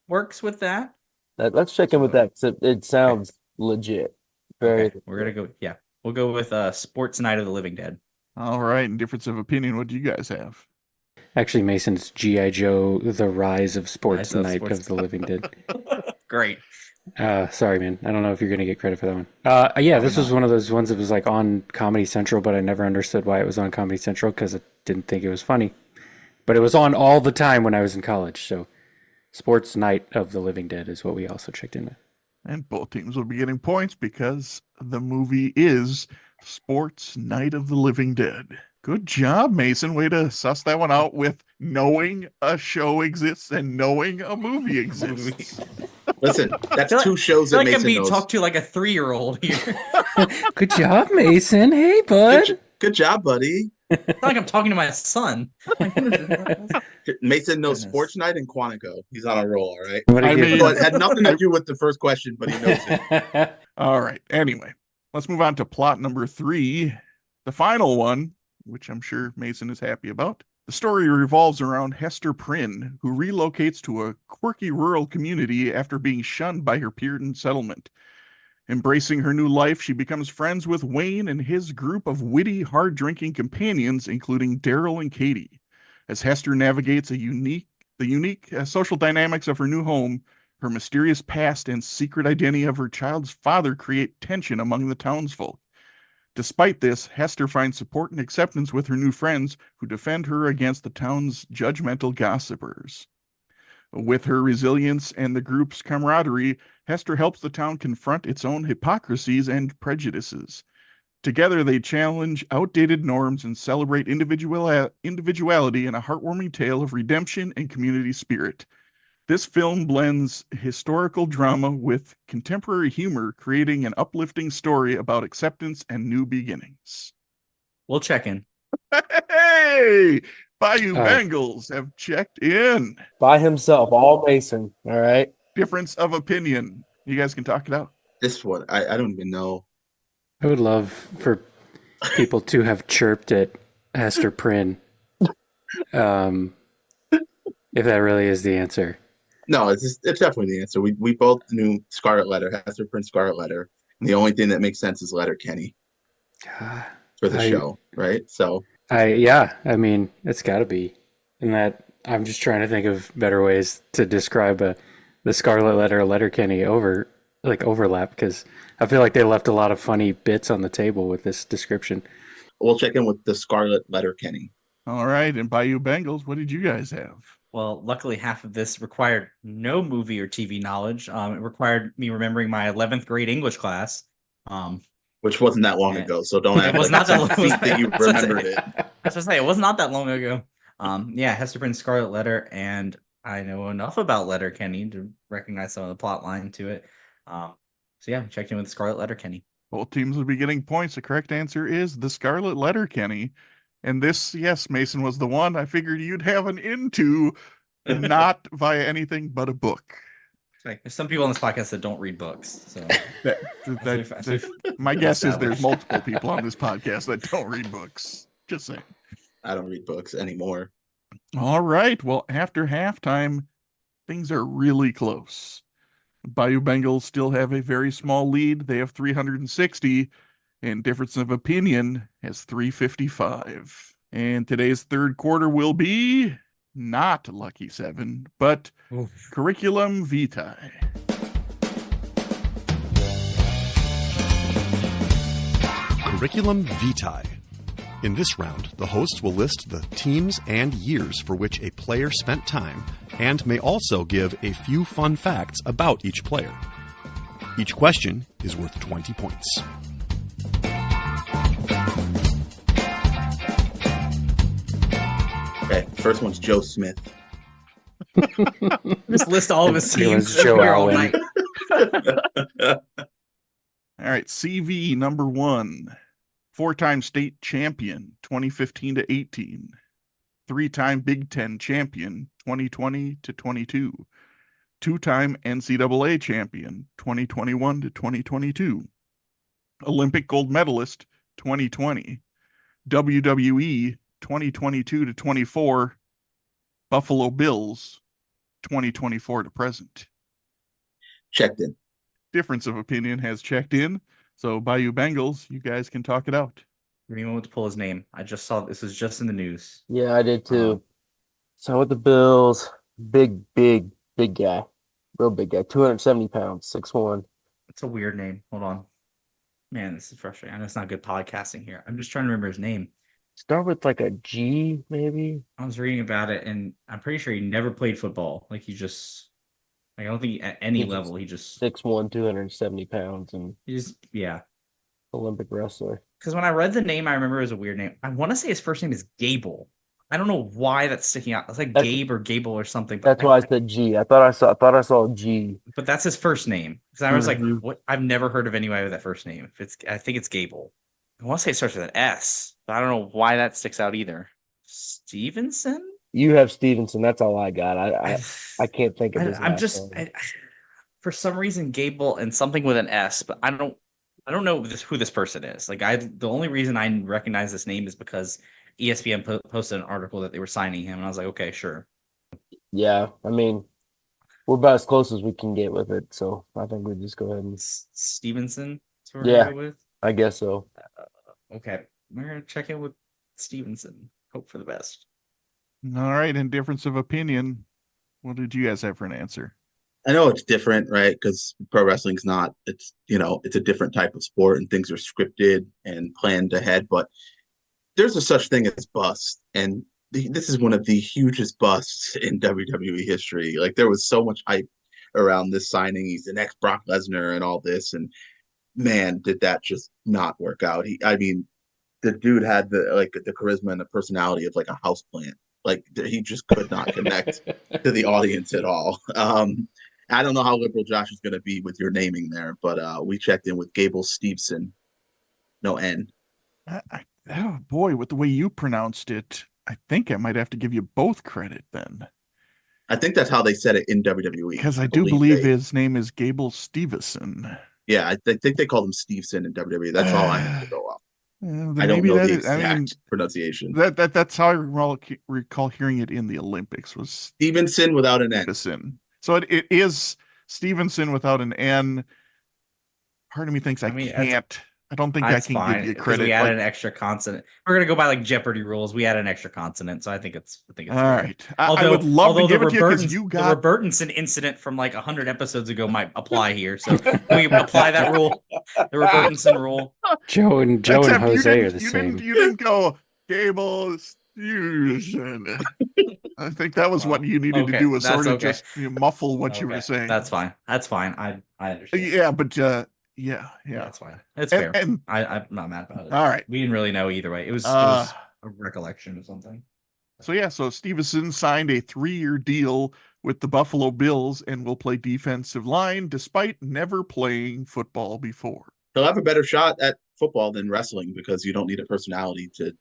works with that. Let's check in with that, because it sounds legit. We're going to go, yeah, we'll go with Sports Night of the Living Dead. All right, and difference of opinion, what do you guys have? Actually, Mason's G.I. Joe, The Rise of Sports Night of the Living Dead. Great. Sorry, man. I don't know if you're going to get credit for that one. Yeah, this was one of those ones that was like on Comedy Central, but I never understood why it was on Comedy Central because I didn't think it was funny. But it was on all the time when I was in college. So Sports Night of the Living Dead is what we also checked in with. And both teams will be getting points because the movie is Sports Night of the Living Dead. Good job, Mason. Way to suss that one out with knowing a show exists and knowing a movie exists. Listen, that's two shows that Mason knows. I'm being talked to like a 3-year-old here. Good job, Mason. Hey, bud. Good job, buddy. It's not like I'm talking to my son. Mason knows Sports Night and Quantico. He's on a roll, all right? So it had nothing to do with the first question, but he knows it. All right. Anyway, let's move on to plot number 3. The final one, which I'm sure Mason is happy about. The story revolves around Hester Prynne, who relocates to a quirky rural community after being shunned by her Puritan settlement. Embracing her new life, she becomes friends with Wayne and his group of witty, hard-drinking companions, including Daryl and Katie. As Hester navigates the unique social dynamics of her new home, her mysterious past and secret identity of her child's father create tension among the townsfolk. Despite this, Hester finds support and acceptance with her new friends who defend her against the town's judgmental gossipers. With her resilience and the group's camaraderie, Hester helps the town confront its own hypocrisies and prejudices. Together, they challenge outdated norms and celebrate individuality in a heartwarming tale of redemption and community spirit. This film blends historical drama with contemporary humor, creating an uplifting story about acceptance and new beginnings. We'll check in. Hey! Bayou Bengals have checked in. By himself, all Mason. All right. Difference of opinion. You guys can talk it out. This one, I don't even know. I would love for people to have chirped at Hester Prynne. If that really is the answer. No, it's definitely the answer. We both knew Scarlet Letter, Hester Prynne Scarlet Letter. And the only thing that makes sense is Letter Kenny for the show, right? So I mean, it's got to be. And that I'm just trying to think of better ways to describe the Scarlet Letter, Letter Kenny overlap, because I feel like they left a lot of funny bits on the table with this description. we'll check in with the Scarlet Letter Kenny. All right. And Bayou Bengals, what did you guys have? Well, luckily, half of this required no movie or TV knowledge. It required me remembering my 11th grade English class. Which wasn't that long ago, so don't act like that you remembered it. I was going to say, it was not that long ago. Hester Prynne Scarlet Letter, and I know enough about Letter Kenny to recognize some of the plot line to it. Checked in with Scarlet Letter Kenny. Both teams will be getting points. The correct answer is the Scarlet Letter Kenny. And this, yes, Mason was the one I figured you'd have an into, not via anything but a book. There's some people on this podcast that don't read books. So my guess is there's multiple people on this podcast that don't read books. Just saying. I don't read books anymore. All right. Well, after halftime, things are really close. Bayou Bengals still have a very small lead. They have 360, and difference of opinion has 355. And today's third quarter will be not Lucky 7, but Curriculum Vitae. Curriculum Vitae. In this round, the hosts will list the teams and years for which a player spent time and may also give a few fun facts about each player. Each question is worth 20 points. Okay, first one's Joe Smith. Just list all of his teams. Joe Allen. All right, CV number 1. 4-time state champion, 2015 to 18. 3-time Big Ten champion, 2020 to 22. 2-time NCAA champion, 2021 to 2022. Olympic gold medalist, 2020. WWE 2022 to 24. Buffalo Bills, 2024 to present. Checked in. Difference of opinion has checked in. So Bayou Bengals, you guys can talk it out. Give me a moment to pull his name. I just saw this was just in the news. Yeah, I did too. So with the Bills, big guy. Real big guy. 270 pounds, 6'1". It's a weird name. Hold on. Man, this is frustrating. I know it's not good podcasting here. I'm just trying to remember his name. Start with like a G, maybe. I was reading about it, and I'm pretty sure he never played football. Like, he just... I don't think at any level he just 6'1", 270 pounds, and Olympic wrestler. Because when I read the name, I remember it was a weird name. I want to say his first name is Gable. I don't know why that's sticking out. It's like Gabe or Gable or something. That's why I said G. I thought I saw G. But that's his first name. Because I was like, what? I've never heard of anybody with that first name. I think it's Gable. I want to say it starts with an S, but I don't know why that sticks out either. Stevenson? You have Stevenson. That's all I got. I can't think of his I'm just for some reason Gable and something with an S, but I don't. I don't know who this person is. Like the only reason I recognize this name is because ESPN posted an article that they were signing him, and I was like, okay, sure. Yeah, I mean, we're about as close as we can get with it, so I think we just go ahead and. Stevenson. That's what we're Yeah. gonna go with. I guess so. Okay, we're gonna check in with Stevenson. Hope for the best. All right, and difference of opinion. What did you guys have for an answer? I know it's different, right? Because pro wrestling's not, it's a different type of sport and things are scripted and planned ahead, but there's a such thing as bust. And this is one of the hugest busts in WWE history. Like there was so much hype around this signing. He's the next Brock Lesnar and all this. And man, did that just not work out. I mean, the dude had the charisma and the personality of like a houseplant. Like he just could not connect to the audience at all. I don't know how liberal Josh is going to be with your naming there, but we checked in with Gable Steveson, no N. Oh boy, with the way you pronounced it, I think I might have to give you both credit then. I think that's how they said it in WWE. Because I do believe his name is Gable Steveson. Yeah, I think they call him Steveson in WWE. That's all I have to go off. I don't Maybe know that the is, I exact mean, pronunciation. That's how I recall hearing it in the Olympics was Stevenson without an N. Stevenson. So it is Stevenson without an N. Part of me thinks I can't. I don't think I can give you credit. We added an extra consonant. We're gonna go by like Jeopardy rules. We add an extra consonant, so I think it's all fair. Right. I would love to give it to you because you got the Robertson incident from like 100 episodes ago might apply here. So can we apply that rule, the Robertson rule? Joe and Jose are the same. You didn't go Gable Stevenson. I think that was what you needed to do was sort of just muffle what you were saying. That's fine. I understand. Yeah, but yeah, that's fine. It's fair. I'm not mad about it. All right, we didn't really know either way. It was a recollection of something. So Stevenson signed a 3-year deal with the Buffalo Bills and will play defensive line despite never playing football before. He'll have a better shot at football than wrestling because you don't need a personality to.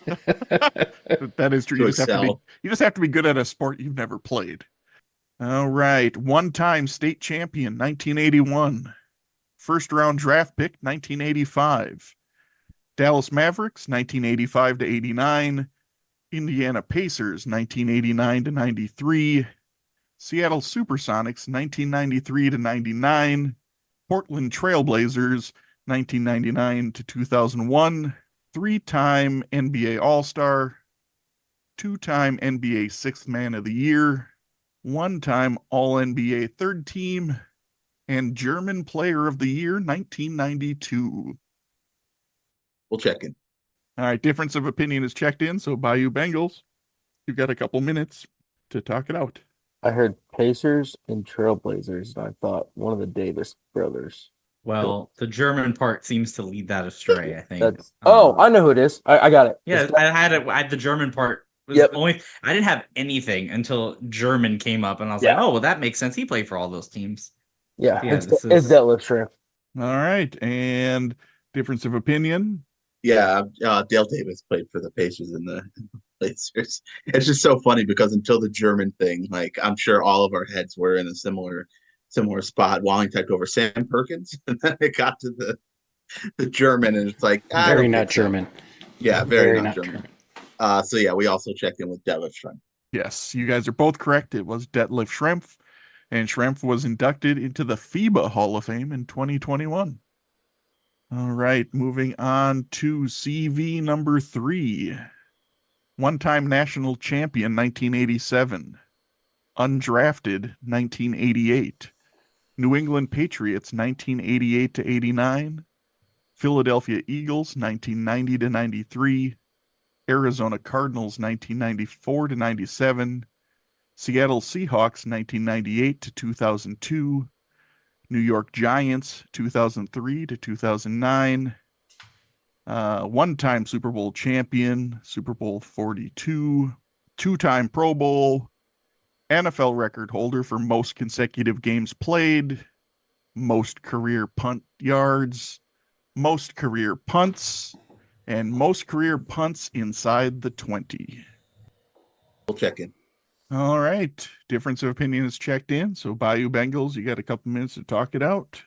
That is true. You just have to be good at a sport you've never played. All right, one-time state champion, 1981. First round draft pick, 1985. Dallas Mavericks, 1985 to 89. Indiana Pacers, 1989 to 93. Seattle Supersonics, 1993 to 99. Portland Trailblazers, 1999 to 2001. 3-time NBA All-Star. 2-time NBA Sixth Man of the Year. 1-time All-NBA Third Team. And German Player of the Year, 1992. We'll check in. All right, difference of opinion is checked in, so Bayou Bengals, you've got a couple minutes to talk it out. I heard Pacers and Trailblazers, and I thought one of the Davis brothers. Well, the German part seems to lead that astray, I think. I know who it is. I got it. Yeah, I had the German part. I didn't have anything until German came up, and I was like, oh, well, that makes sense. He played for all those teams. Yeah, it's Detlef Schrempf. All right, and difference of opinion? Yeah, Dale Davis played for the Pacers and the Blazers. It's just so funny because until the German thing, like I'm sure all of our heads were in a similar spot. Wallington over Sam Perkins, and then it got to the German, and it's like very not German. Yeah, very not German. So yeah, we also checked in with Detlef Schrempf. Yes, you guys are both correct. It was Detlef Schrempf, and Schrempf was inducted into the FIBA Hall of Fame in 2021. All right, moving on to CV number 3. One-time national champion, 1987. Undrafted, 1988. New England Patriots, 1988 to 89. Philadelphia Eagles, 1990 to 93. Arizona Cardinals, 1994 to 97. Seattle Seahawks, 1998 to 2002. New York Giants, 2003 to 2009. One-time Super Bowl champion, Super Bowl 42. 2-time Pro Bowl. NFL record holder for most consecutive games played. Most career punt yards. Most career punts. And most career punts inside the 20. We'll check in. All right. Difference of opinion is checked in. So Bayou Bengals, you got a couple minutes to talk it out.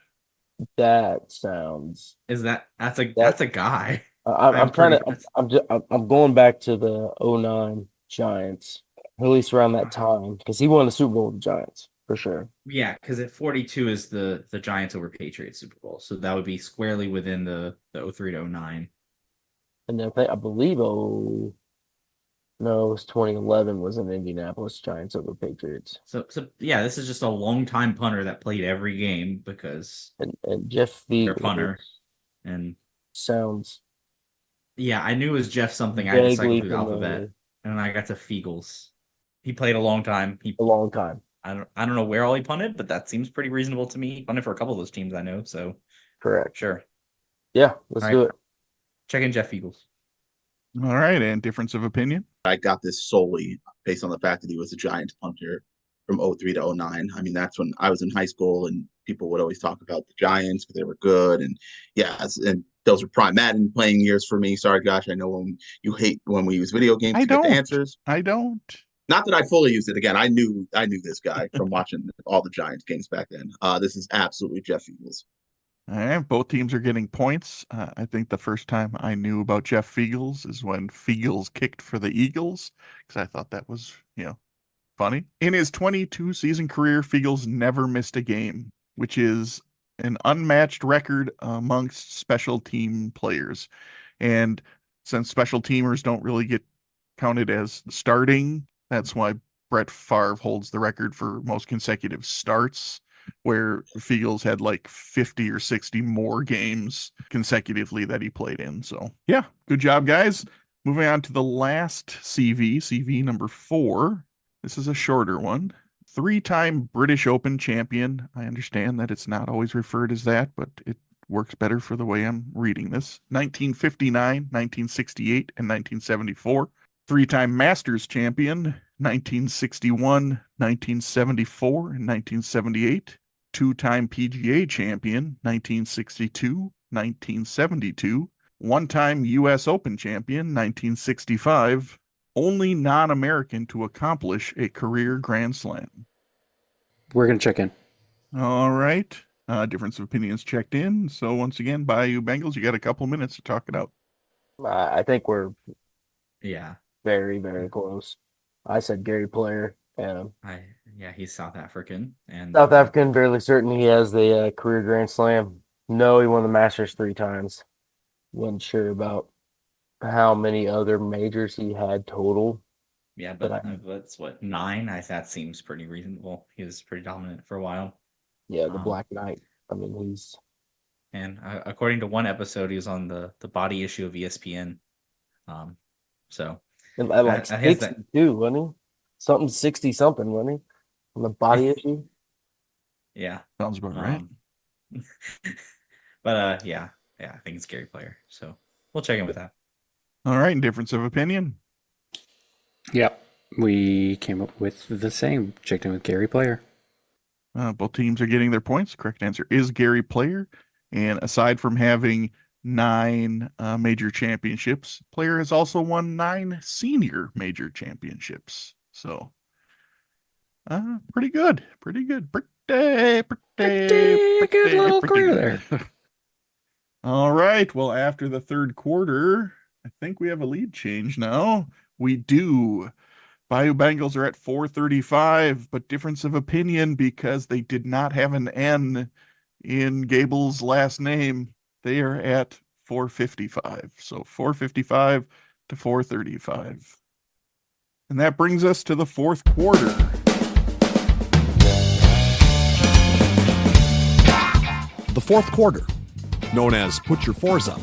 That sounds. That's a guy. I'm trying to. I'm going back to the '09 Giants, at least around that time, because he won the Super Bowl with the Giants for sure. Yeah, because at 42 is the Giants over Patriots Super Bowl, so that would be squarely within the 03 to 09. And then I believe no, it was 2011 was in Indianapolis Giants over Patriots. So yeah, this is just a long time punter that played every game because And Jeff they're Fiegler punter. And sounds yeah, I knew it was Jeff something. I had to cycle vaguely through the alphabet, and then I got to Fiegels. He played a long time. a long time. I don't know where all he punted, but that seems pretty reasonable to me. He punted for a couple of those teams I know, so Correct. sure. Yeah, let's All do right. it. Check in Jeff Fiegels. All right, and difference of opinion. I got this solely based on the fact that he was a Giants punter from 03 to 09. I mean, that's when I was in high school and people would always talk about the Giants because they were good. And and those were prime Madden playing years for me. Sorry, Josh. I know when you hate when we use video games to get the answers. I don't. Not that I fully used it. Again, I knew this guy from watching all the Giants games back then. This is absolutely Jeff Fiegels. All right, both teams are getting points. I think the first time I knew about Jeff Fiegels is when Fiegels kicked for the Eagles, because I thought that was, funny. In his 22-season career, Fiegels never missed a game, which is an unmatched record amongst special team players. And since special teamers don't really get counted as starting, that's why Brett Favre holds the record for most consecutive starts, where Fiegels had like 50 or 60 more games consecutively that he played in. So, yeah, good job, guys. Moving on to the last CV number 4. This is a shorter one. 3-time British Open champion. I understand that it's not always referred as that, but it works better for the way I'm reading this. 1959, 1968, and 1974. 3-time Masters champion, 1961, 1974, and 1978. 2-time PGA champion, 1962, 1972. 1-time U.S. Open champion, 1965. Only non-American to accomplish a career Grand Slam. We're going to check in. All right. Difference of opinions checked in. So once again, Bayou Bengals, you got a couple minutes to talk it out. I think we're Yeah. very, very close. I said Gary Player. He's South African and South African, fairly certain he has the career Grand Slam. No, he won the Masters 3 times. Wasn't sure about how many other majors he had total. Yeah, but that's what, 9? That seems pretty reasonable. He was pretty dominant for a while. Yeah, the Black Knight. I mean, he's. And according to one episode, he was on the body issue of ESPN. So. And like 62, wasn't he? Something 60 something, wasn't he? On the body issue. Yeah, sounds about right. But I think it's Gary Player. So we'll check in with that. All right, difference of opinion. Yep, we came up with the same. Checked in with Gary Player. Both teams are getting their points. Correct answer is Gary Player. And aside from having 9 major championships, Player has also won 9 senior major championships. So, pretty good. Pretty good little career there. All right. Well, after the third quarter, I think we have a lead change now. We do. Bayou Bengals are at 435, but difference of opinion because they did not have an N in Gable's last name. They are at 455. So 455 to 435. And that brings us to the fourth quarter. The fourth quarter, known as Put Your Fours Up.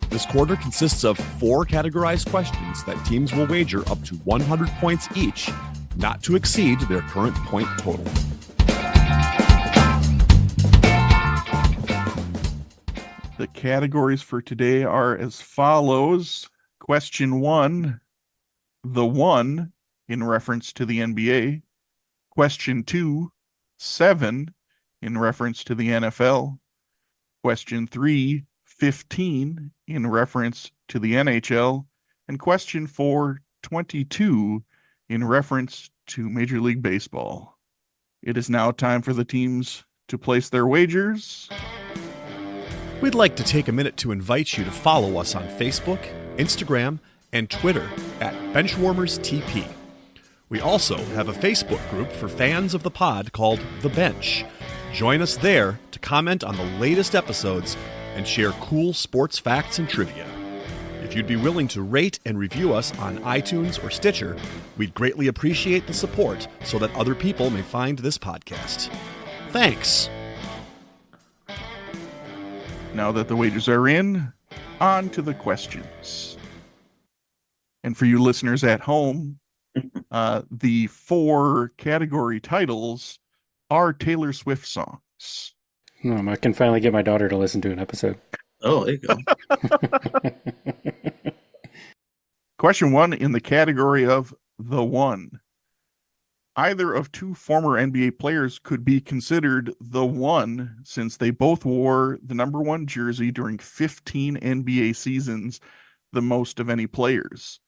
This quarter consists of 4 categorized questions that teams will wager up to 100 points each, not to exceed their current point total. The categories for today are as follows. Question 1, the 1 in reference to the NBA. Question 2, 7 in reference to the NFL. Question 3, 15 in reference to the NHL. And question 4, 22 in reference to Major League Baseball. It is now time for the teams to place their wagers. We'd like to take a minute to invite you to follow us on Facebook, Instagram, and Twitter at BenchwarmersTP. We also have a Facebook group for fans of the pod called The Bench. Join us there to comment on the latest episodes and share cool sports facts and trivia. If you'd be willing to rate and review us on iTunes or Stitcher, we'd greatly appreciate the support so that other people may find this podcast. Thanks! Now that the wagers are in, on to the questions. And for you listeners at home, the 4 category titles are Taylor Swift songs. I can finally get my daughter to listen to an episode. Oh, there you go. Question 1 in the category of the one. Either of 2 former NBA players could be considered the one since they both wore the number 1 jersey during 15 NBA seasons, the most of any players.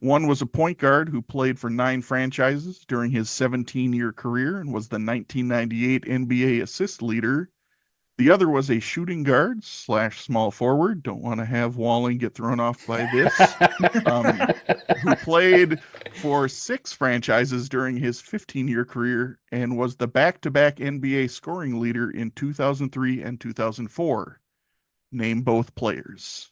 One was a point guard who played for 9 franchises during his 17-year career and was the 1998 NBA assist leader. The other was a shooting guard / small forward. Don't want to have Walling get thrown off by this. Who played for 6 franchises during his 15-year career and was the back-to-back NBA scoring leader in 2003 and 2004. Name both players.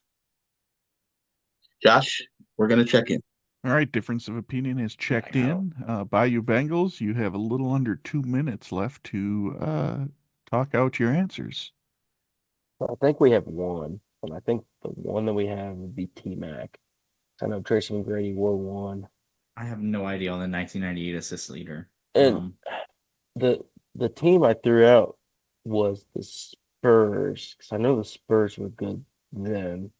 Josh, we're going to check in. All right, difference of opinion is checked in. Bayou Bengals, you have a little under 2 minutes left to talk out your answers. I think we have one, and I think the one that we have would be T-Mac. I know Tracy McGrady wore one. I have no idea on the 1998 assist leader. And the team I threw out was the Spurs, because I know the Spurs were good then.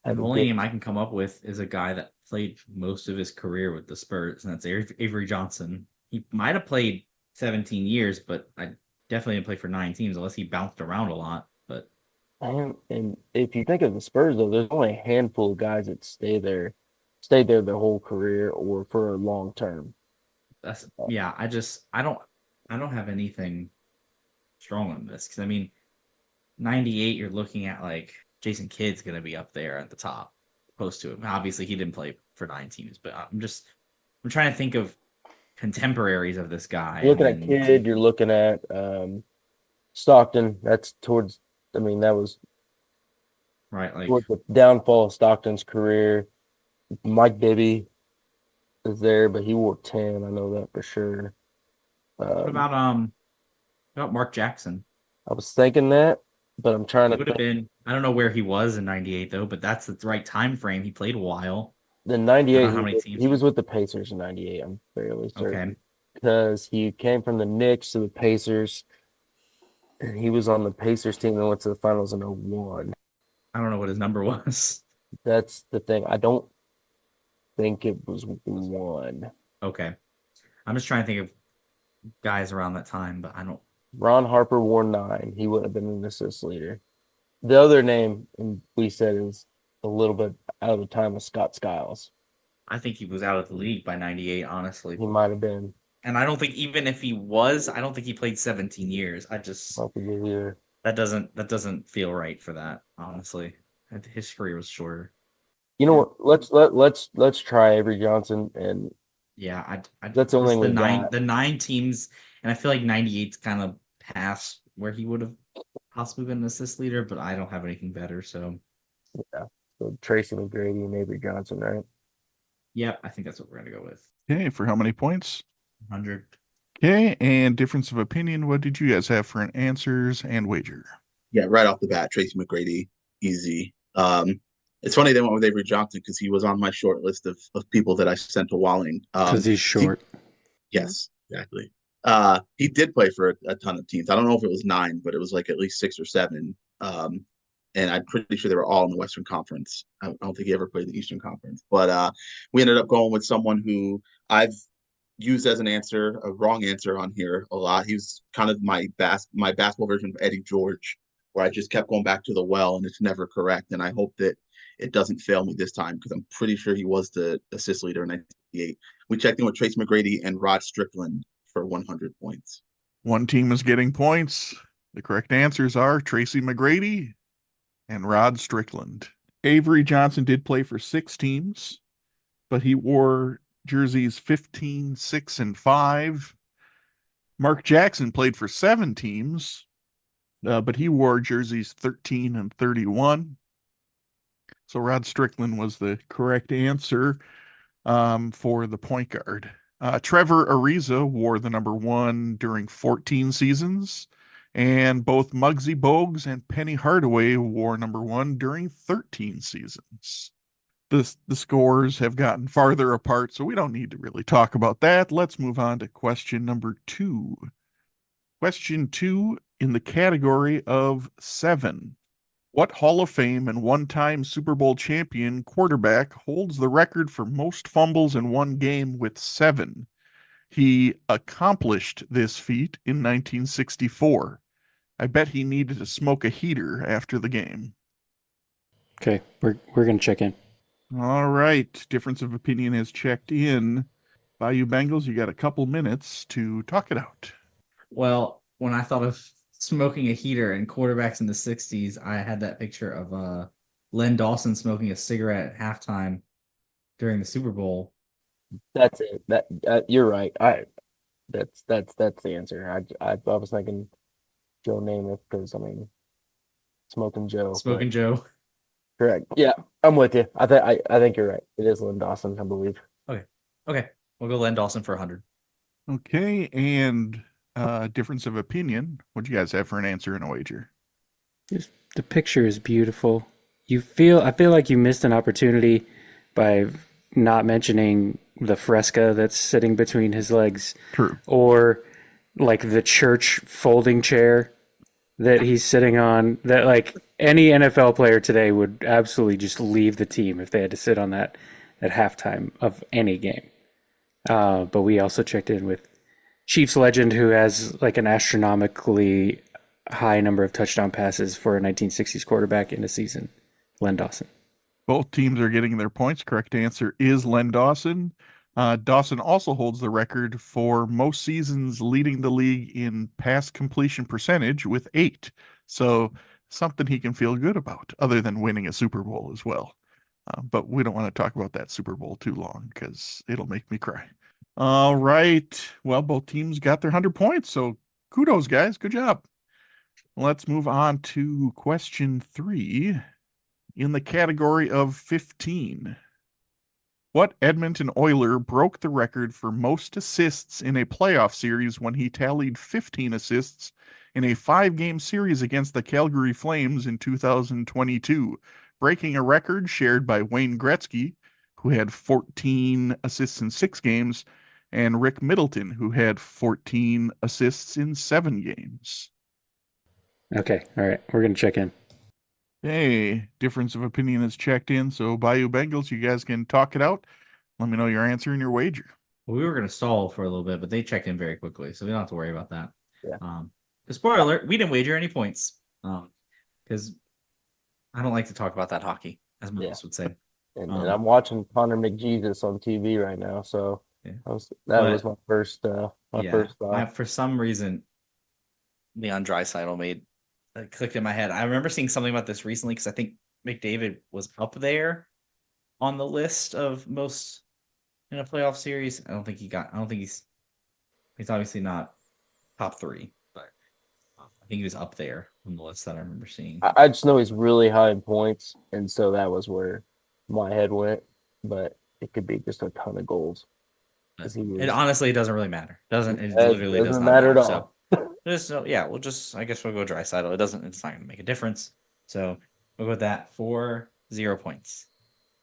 The only name I can come up with is a guy that played most of his career with the Spurs, and that's Avery Johnson. He might have played 17 years, but I definitely didn't play for 9 teams unless he bounced around a lot. But and if you think of the Spurs, though, there's only a handful of guys that stayed there their whole career or for a long term. that's I don't have anything strong on this because I mean, 98 you're looking at like Jason Kidd's going to be up there at the top, close to him. Obviously, he didn't play for 9 teams, but I'm trying to think of contemporaries of this guy. You're looking at Kidd, you're looking at Stockton. That was right, like towards the downfall of Stockton's career. Mike Bibby is there, but he wore 10. I know that for sure. what about Mark Jackson? I was thinking that, but I'm trying He to would have been. I don't know where he was in '98 though, but that's the right time frame. He played a while. The 98, how many teams? he was with the Pacers in 98, I'm fairly certain. Okay. Because he came from the Knicks to the Pacers, and he was on the Pacers team and went to the finals in 01. I don't know what his number was. That's the thing. I don't think it was 1. Okay. I'm just trying to think of guys around that time, but I don't. Ron Harper wore 9. He would have been an assist leader. The other name we said is a little bit out of the time of Scott Skiles. I think he was out of the league by '98, honestly. He might have been. And I don't think even if he was, I don't think he played 17 years. Not the year. That doesn't feel right for that, honestly. His career was shorter. You know what? Let's try Avery Johnson, and Yeah, that's the only thing we got. The 9 teams, and I feel like 98's kind of past where he would have possibly been an assist leader, but I don't have anything better. So yeah, so Tracy McGrady and Avery Johnson, right? yeah, I think that's what we're gonna go with. Okay, for how many points? 100. Okay, and difference of opinion. What did you guys have for an answers and wager? Yeah, right off the bat, Tracy McGrady, easy. It's funny they went with Avery Johnson because he was on my short list of people that I sent to Walling. Because he's short. Yes, exactly. He did play for a ton of teams. I don't know if it was 9, but it was like at least 6 or 7. And I'm pretty sure they were all in the Western Conference. I don't think he ever played the Eastern Conference. But we ended up going with someone who I've used as an answer, a wrong answer on here a lot. He was kind of my basketball version of Eddie George, where I just kept going back to the well and it's never correct. And I hope that it doesn't fail me this time because I'm pretty sure he was the assist leader in 1998. We checked in with Trace McGrady and Rod Strickland for 100 points. One team is getting points. The correct answers are Tracy McGrady and Rod Strickland. Avery Johnson did play for 6 teams, but he wore jerseys 15, 6, and 5. Mark Jackson played for 7 teams, but he wore jerseys 13 and 31. So Rod Strickland was the correct answer for the point guard. Trevor Ariza wore the number 1 during 14 seasons, and both Muggsy Bogues and Penny Hardaway wore number 1 during 13 seasons. The scores have gotten farther apart, so we don't need to really talk about that. Let's move on to question number 2. Question 2 in the category of 7. What Hall of Fame and one-time Super Bowl champion quarterback holds the record for most fumbles in one game with 7? He accomplished this feat in 1964. I bet he needed to smoke a heater after the game. Okay, we're going to check in. All right. Difference of opinion has checked in. Bayou Bengals, you got a couple minutes to talk it out. Well, when I thought of smoking a heater and quarterbacks in the 60s, I had that picture of Len Dawson smoking a cigarette at halftime during the Super Bowl. That's it. You're right. That's the answer. I was thinking Joe Namath because Smoking Joe. Smoking Joe. Correct. Yeah, I'm with you. I think you're right. It is Len Dawson, I believe. Okay. We'll go Len Dawson for 100. Okay, and difference of opinion. What'd you guys have for an answer and a wager? The picture is beautiful. I feel like you missed an opportunity by not mentioning the fresca that's sitting between his legs. True. Or like the church folding chair that he's sitting on, that like any NFL player today would absolutely just leave the team if they had to sit on that at halftime of any game. But we also checked in with Chiefs legend who has like an astronomically high number of touchdown passes for a 1960s quarterback in a season, Len Dawson. Both teams are getting their points. Correct answer is Len Dawson. Dawson also holds the record for most seasons leading the league in pass completion percentage with 8. So something he can feel good about other than winning a Super Bowl as well. But we don't want to talk about that Super Bowl too long because it'll make me cry. All right. Well, both teams got their 100 points. So kudos, guys. Good job. Let's move on to question 3 in the category of 15. What Edmonton Oiler broke the record for most assists in a playoff series when he tallied 15 assists in a 5-game series against the Calgary Flames in 2022, breaking a record shared by Wayne Gretzky, who had 14 assists in 6 games, and Rick Middleton, who had 14 assists in 7 games. Okay, all right, we're going to check in. Hey, difference of opinion is checked in. So Bayou Bengals, you guys can talk it out. Let me know your answer and your wager. Well, we were going to stall for a little bit, but they checked in very quickly, so we don't have to worry about that. Yeah. Spoiler alert, we didn't wager any points because I don't like to talk about that hockey, as most would say. And I'm watching Connor McJesus on TV right now, so was my first first thought. For some reason, Leon Draisaitl clicked in my head. I remember seeing something about this recently because I think McDavid was up there on the list of most in a playoff series. I don't think he's obviously not top 3, but I think he was up there on the list that I remember seeing. I just know he's really high in points, and so that was where my head went. But it could be just a ton of goals. It honestly doesn't really matter. It literally doesn't matter at all. So, I guess we'll go Draisaitl. It's not going to make a difference. So we'll go with that for 0 points.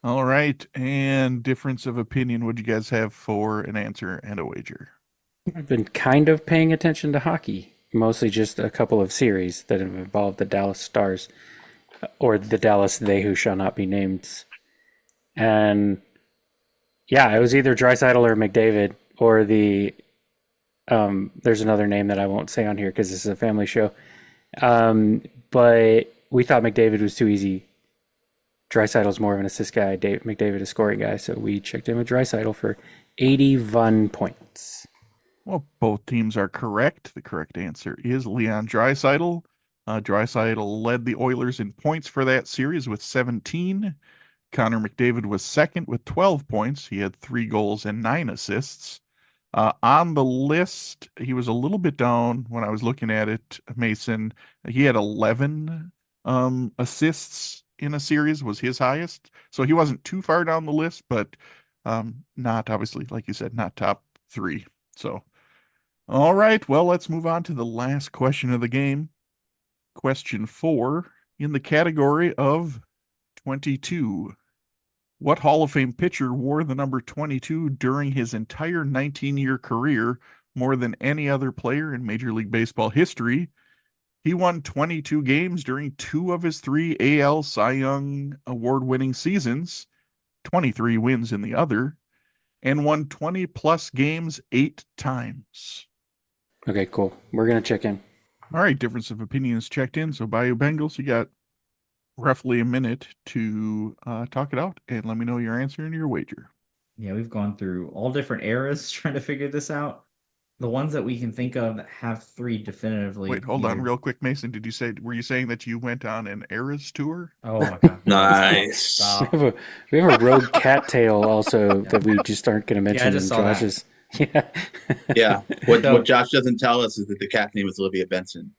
All right. And difference of opinion. What'd you guys have for an answer and a wager? I've been kind of paying attention to hockey, mostly just a couple of series that have involved the Dallas Stars or the Dallas They Who Shall Not Be Named. And it was either Draisaitl or McDavid or there's another name that I won't say on here because this is a family show. But we thought McDavid was too easy. Draisaitl's more of an assist guy. McDavid a scoring guy. So we checked in with Draisaitl for 81 points. Well, both teams are correct. The correct answer is Leon Draisaitl. Draisaitl led the Oilers in points for that series with 17. Connor McDavid was second with 12 points. He had 3 goals and 9 assists. On the list, he was a little bit down when I was looking at it, Mason. He had 11 assists in a series, was his highest. So he wasn't too far down the list, but not obviously, like you said, not top 3. So, all right, well, let's move on to the last question of the game. Question 4, in the category of 22. What Hall of Fame pitcher wore the number 22 during his entire 19-year career more than any other player in Major League Baseball history? He won 22 games during 2 of his 3 AL Cy Young award-winning seasons, 23 wins in the other, and won 20-plus games 8 times. Okay, cool. We're going to check in. All right, difference of opinions checked in. So Bayou Bengals, you got roughly a minute to talk it out and let me know your answer and your wager. Yeah, we've gone through all different eras trying to figure this out. The ones that we can think of that have 3 definitively. Wait, hold on real quick, Mason. Were you saying that you went on an Eras tour? Oh my God. Nice. Stop. We have a rogue cattail also that we just aren't going to mention. I just saw Josh's. Yeah. Yeah. What Josh doesn't tell us is that the cat's name is Olivia Benson.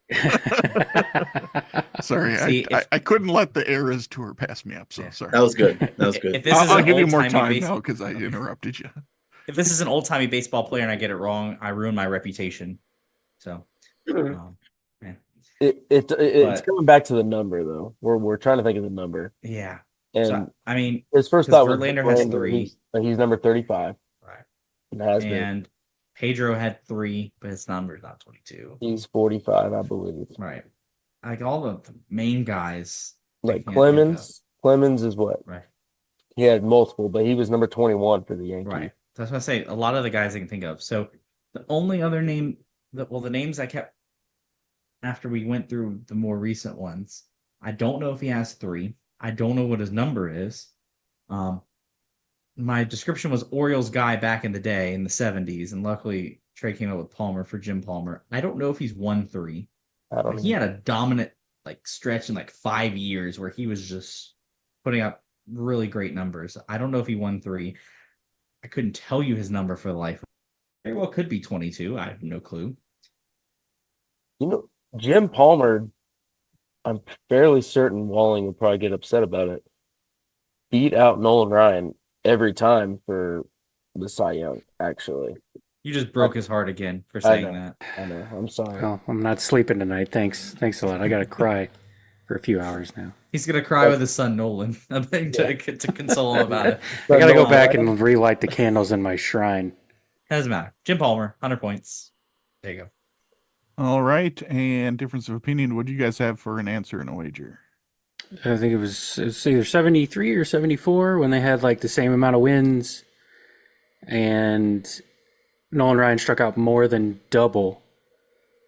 Sorry, See, I couldn't let the Eras tour pass me up, so sorry. That was good. That was good. If this is I'll an give you more old-timey time now because I interrupted you. If this is an old-timey baseball player and I get it wrong, I ruin my reputation. So, man. It's coming back to the number though. We're trying to think of the number. Yeah. And So, I mean, his first thought was Verlander has 3. He's number 35. Right. It has been. And Pedro had 3, but his number's not 22. He's 45, I believe. Right. Like all the main guys. Like can't Clemens. Clemens is what? Right. He had multiple, but he was number 21 for the Yankees. Right. That's what I say. A lot of the guys I can think of. So the only other name the names I kept after we went through the more recent ones, I don't know if he has 3. I don't know what his number is. My description was Orioles guy back in the day in the 70s, and luckily Trey came up with Palmer for Jim Palmer. I don't know if he's won 3. He had a dominant stretch in 5 years where he was just putting up really great numbers. I don't know if he won 3. I couldn't tell you his number for the life. Very well could be 22. I have no clue. Jim Palmer, I'm fairly certain Walling would probably get upset about it. Beat out Nolan Ryan every time for the Cy Young, actually. You just broke his heart again for saying that. I know. I'm sorry. Well, I'm not sleeping tonight. Thanks a lot. I got to cry for a few hours now. He's going to cry with his son, Nolan, to console him about it. I got to go back and relight the candles in my shrine. Doesn't matter. Jim Palmer, 100 points. There you go. All right, and difference of opinion. What do you guys have for an answer and a wager? I think it was either 73 or 74 when they had the same amount of wins, and Nolan Ryan struck out more than double.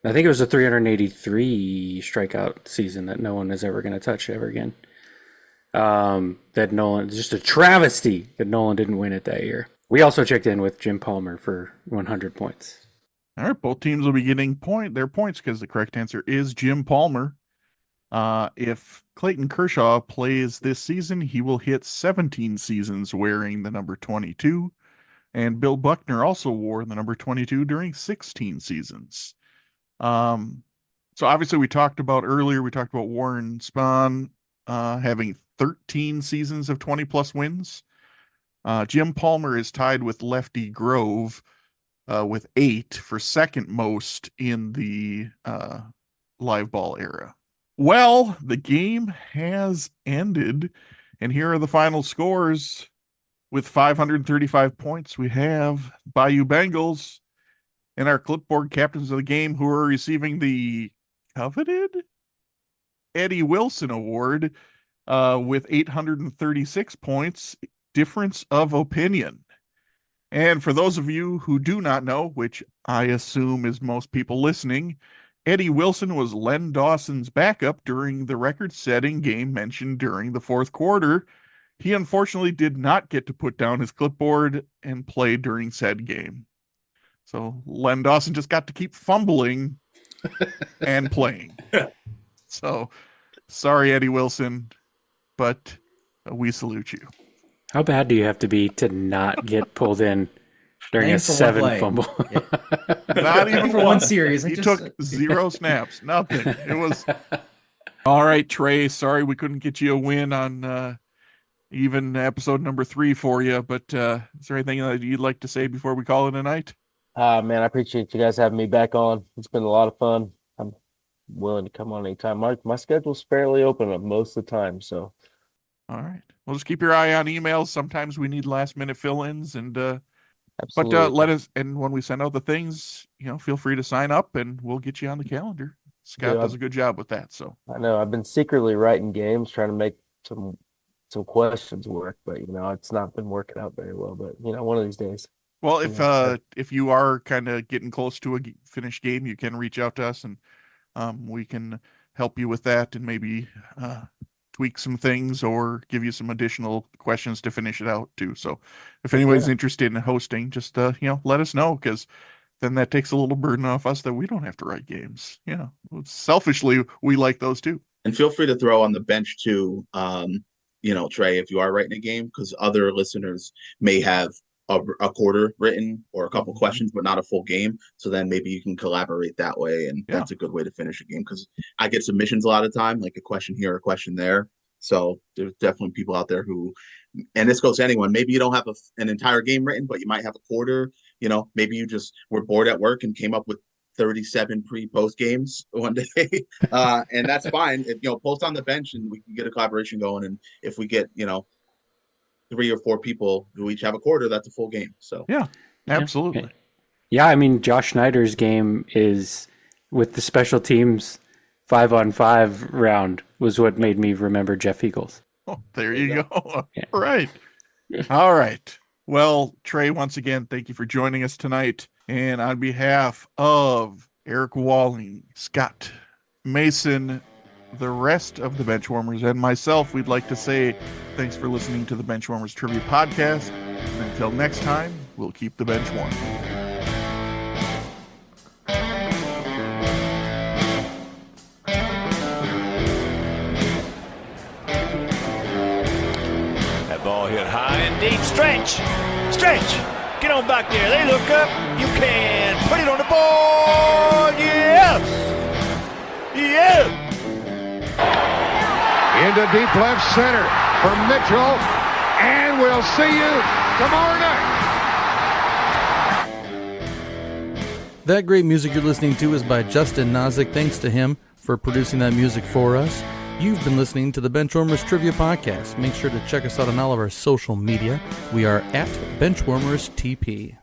I think it was a 383 strikeout season that no one is ever going to touch ever again. That Nolan, just a travesty that Nolan didn't win it that year. We also checked in with Jim Palmer for 100 points. All right, both teams will be getting their points because the correct answer is Jim Palmer. If Clayton Kershaw plays this season, he will hit 17 seasons wearing the number 22. And Bill Buckner also wore the number 22 during 16 seasons. So obviously we talked about Warren Spahn having 13 seasons of 20-plus wins. Jim Palmer is tied with Lefty Grove with 8 for second most in the live ball era. Well, the game has ended, and here are the final scores. With 535 points, we have Bayou Bengals and our clipboard captains of the game who are receiving the coveted Eddie Wilson Award with 836 points, difference of opinion. And for those of you who do not know, which I assume is most people listening, Eddie Wilson was Len Dawson's backup during the record-setting game mentioned during the fourth quarter. He unfortunately did not get to put down his clipboard and play during said game. So Len Dawson just got to keep fumbling and playing. So sorry, Eddie Wilson, but we salute you. How bad do you have to be to not get pulled in during Playing a for one 7 play. fumble? Not even For one series. He took 0 snaps. Nothing. It was all right, Trey. Sorry we couldn't get you a win on even episode number 3 for you. But is there anything that you'd like to say before we call it a night? Man, I appreciate you guys having me back on. It's been a lot of fun. I'm willing to come on anytime. My schedule's fairly open most of the time, so. All right. Well, just keep your eye on emails. Sometimes we need last minute fill-ins, and Absolutely. but let us. And when we send out the things, feel free to sign up, and we'll get you on the calendar. Scott does a good job with that. So I know I've been secretly writing games, trying to make some questions work, but it's not been working out very well. But one of these days. well, if you are kind of getting close to a finished game, you can reach out to us, and we can help you with that, and maybe tweak some things or give you some additional questions to finish it out too. So if anybody's interested in hosting, just let us know, because then that takes a little burden off us that we don't have to write games. Selfishly, we like those too. And feel free to throw on the bench too, Trey, if you are writing a game, because other listeners may have a quarter written or a couple questions, but not a full game. So then maybe you can collaborate that way. And that's a good way to finish a game, because I get submissions a lot of time, like a question here, a question there. So there's definitely people out there who, and this goes to anyone, maybe you don't have an entire game written, but you might have a quarter, maybe you just were bored at work and came up with 37 pre-post games one day. And that's fine. Post on the bench and we can get a collaboration going. And if we get, 3 or 4 people who each have a quarter, that's a full game. So yeah, absolutely. Yeah, I mean, Josh Schneider's game is with the special teams 5-on-5 round was what made me remember Jeff Eagles. Oh, there you go. Yeah. Right. All right. Well, Trey, once again, thank you for joining us tonight. And on behalf of Eric Walling, Scott Mason, the rest of the Benchwarmers, and myself, we'd like to say thanks for listening to the Benchwarmers Trivia Podcast. And until next time, we'll keep the bench warm. That ball hit high and deep. Stretch! Get on back there. They look up. You can put it on the board. Yes! Into deep left center for Mitchell, and we'll see you tomorrow night. That great music you're listening to is by Justin Nozick. Thanks to him for producing that music for us. You've been listening to the Benchwarmers Trivia Podcast. Make sure to check us out on all of our social media. We are at BenchwarmersTP.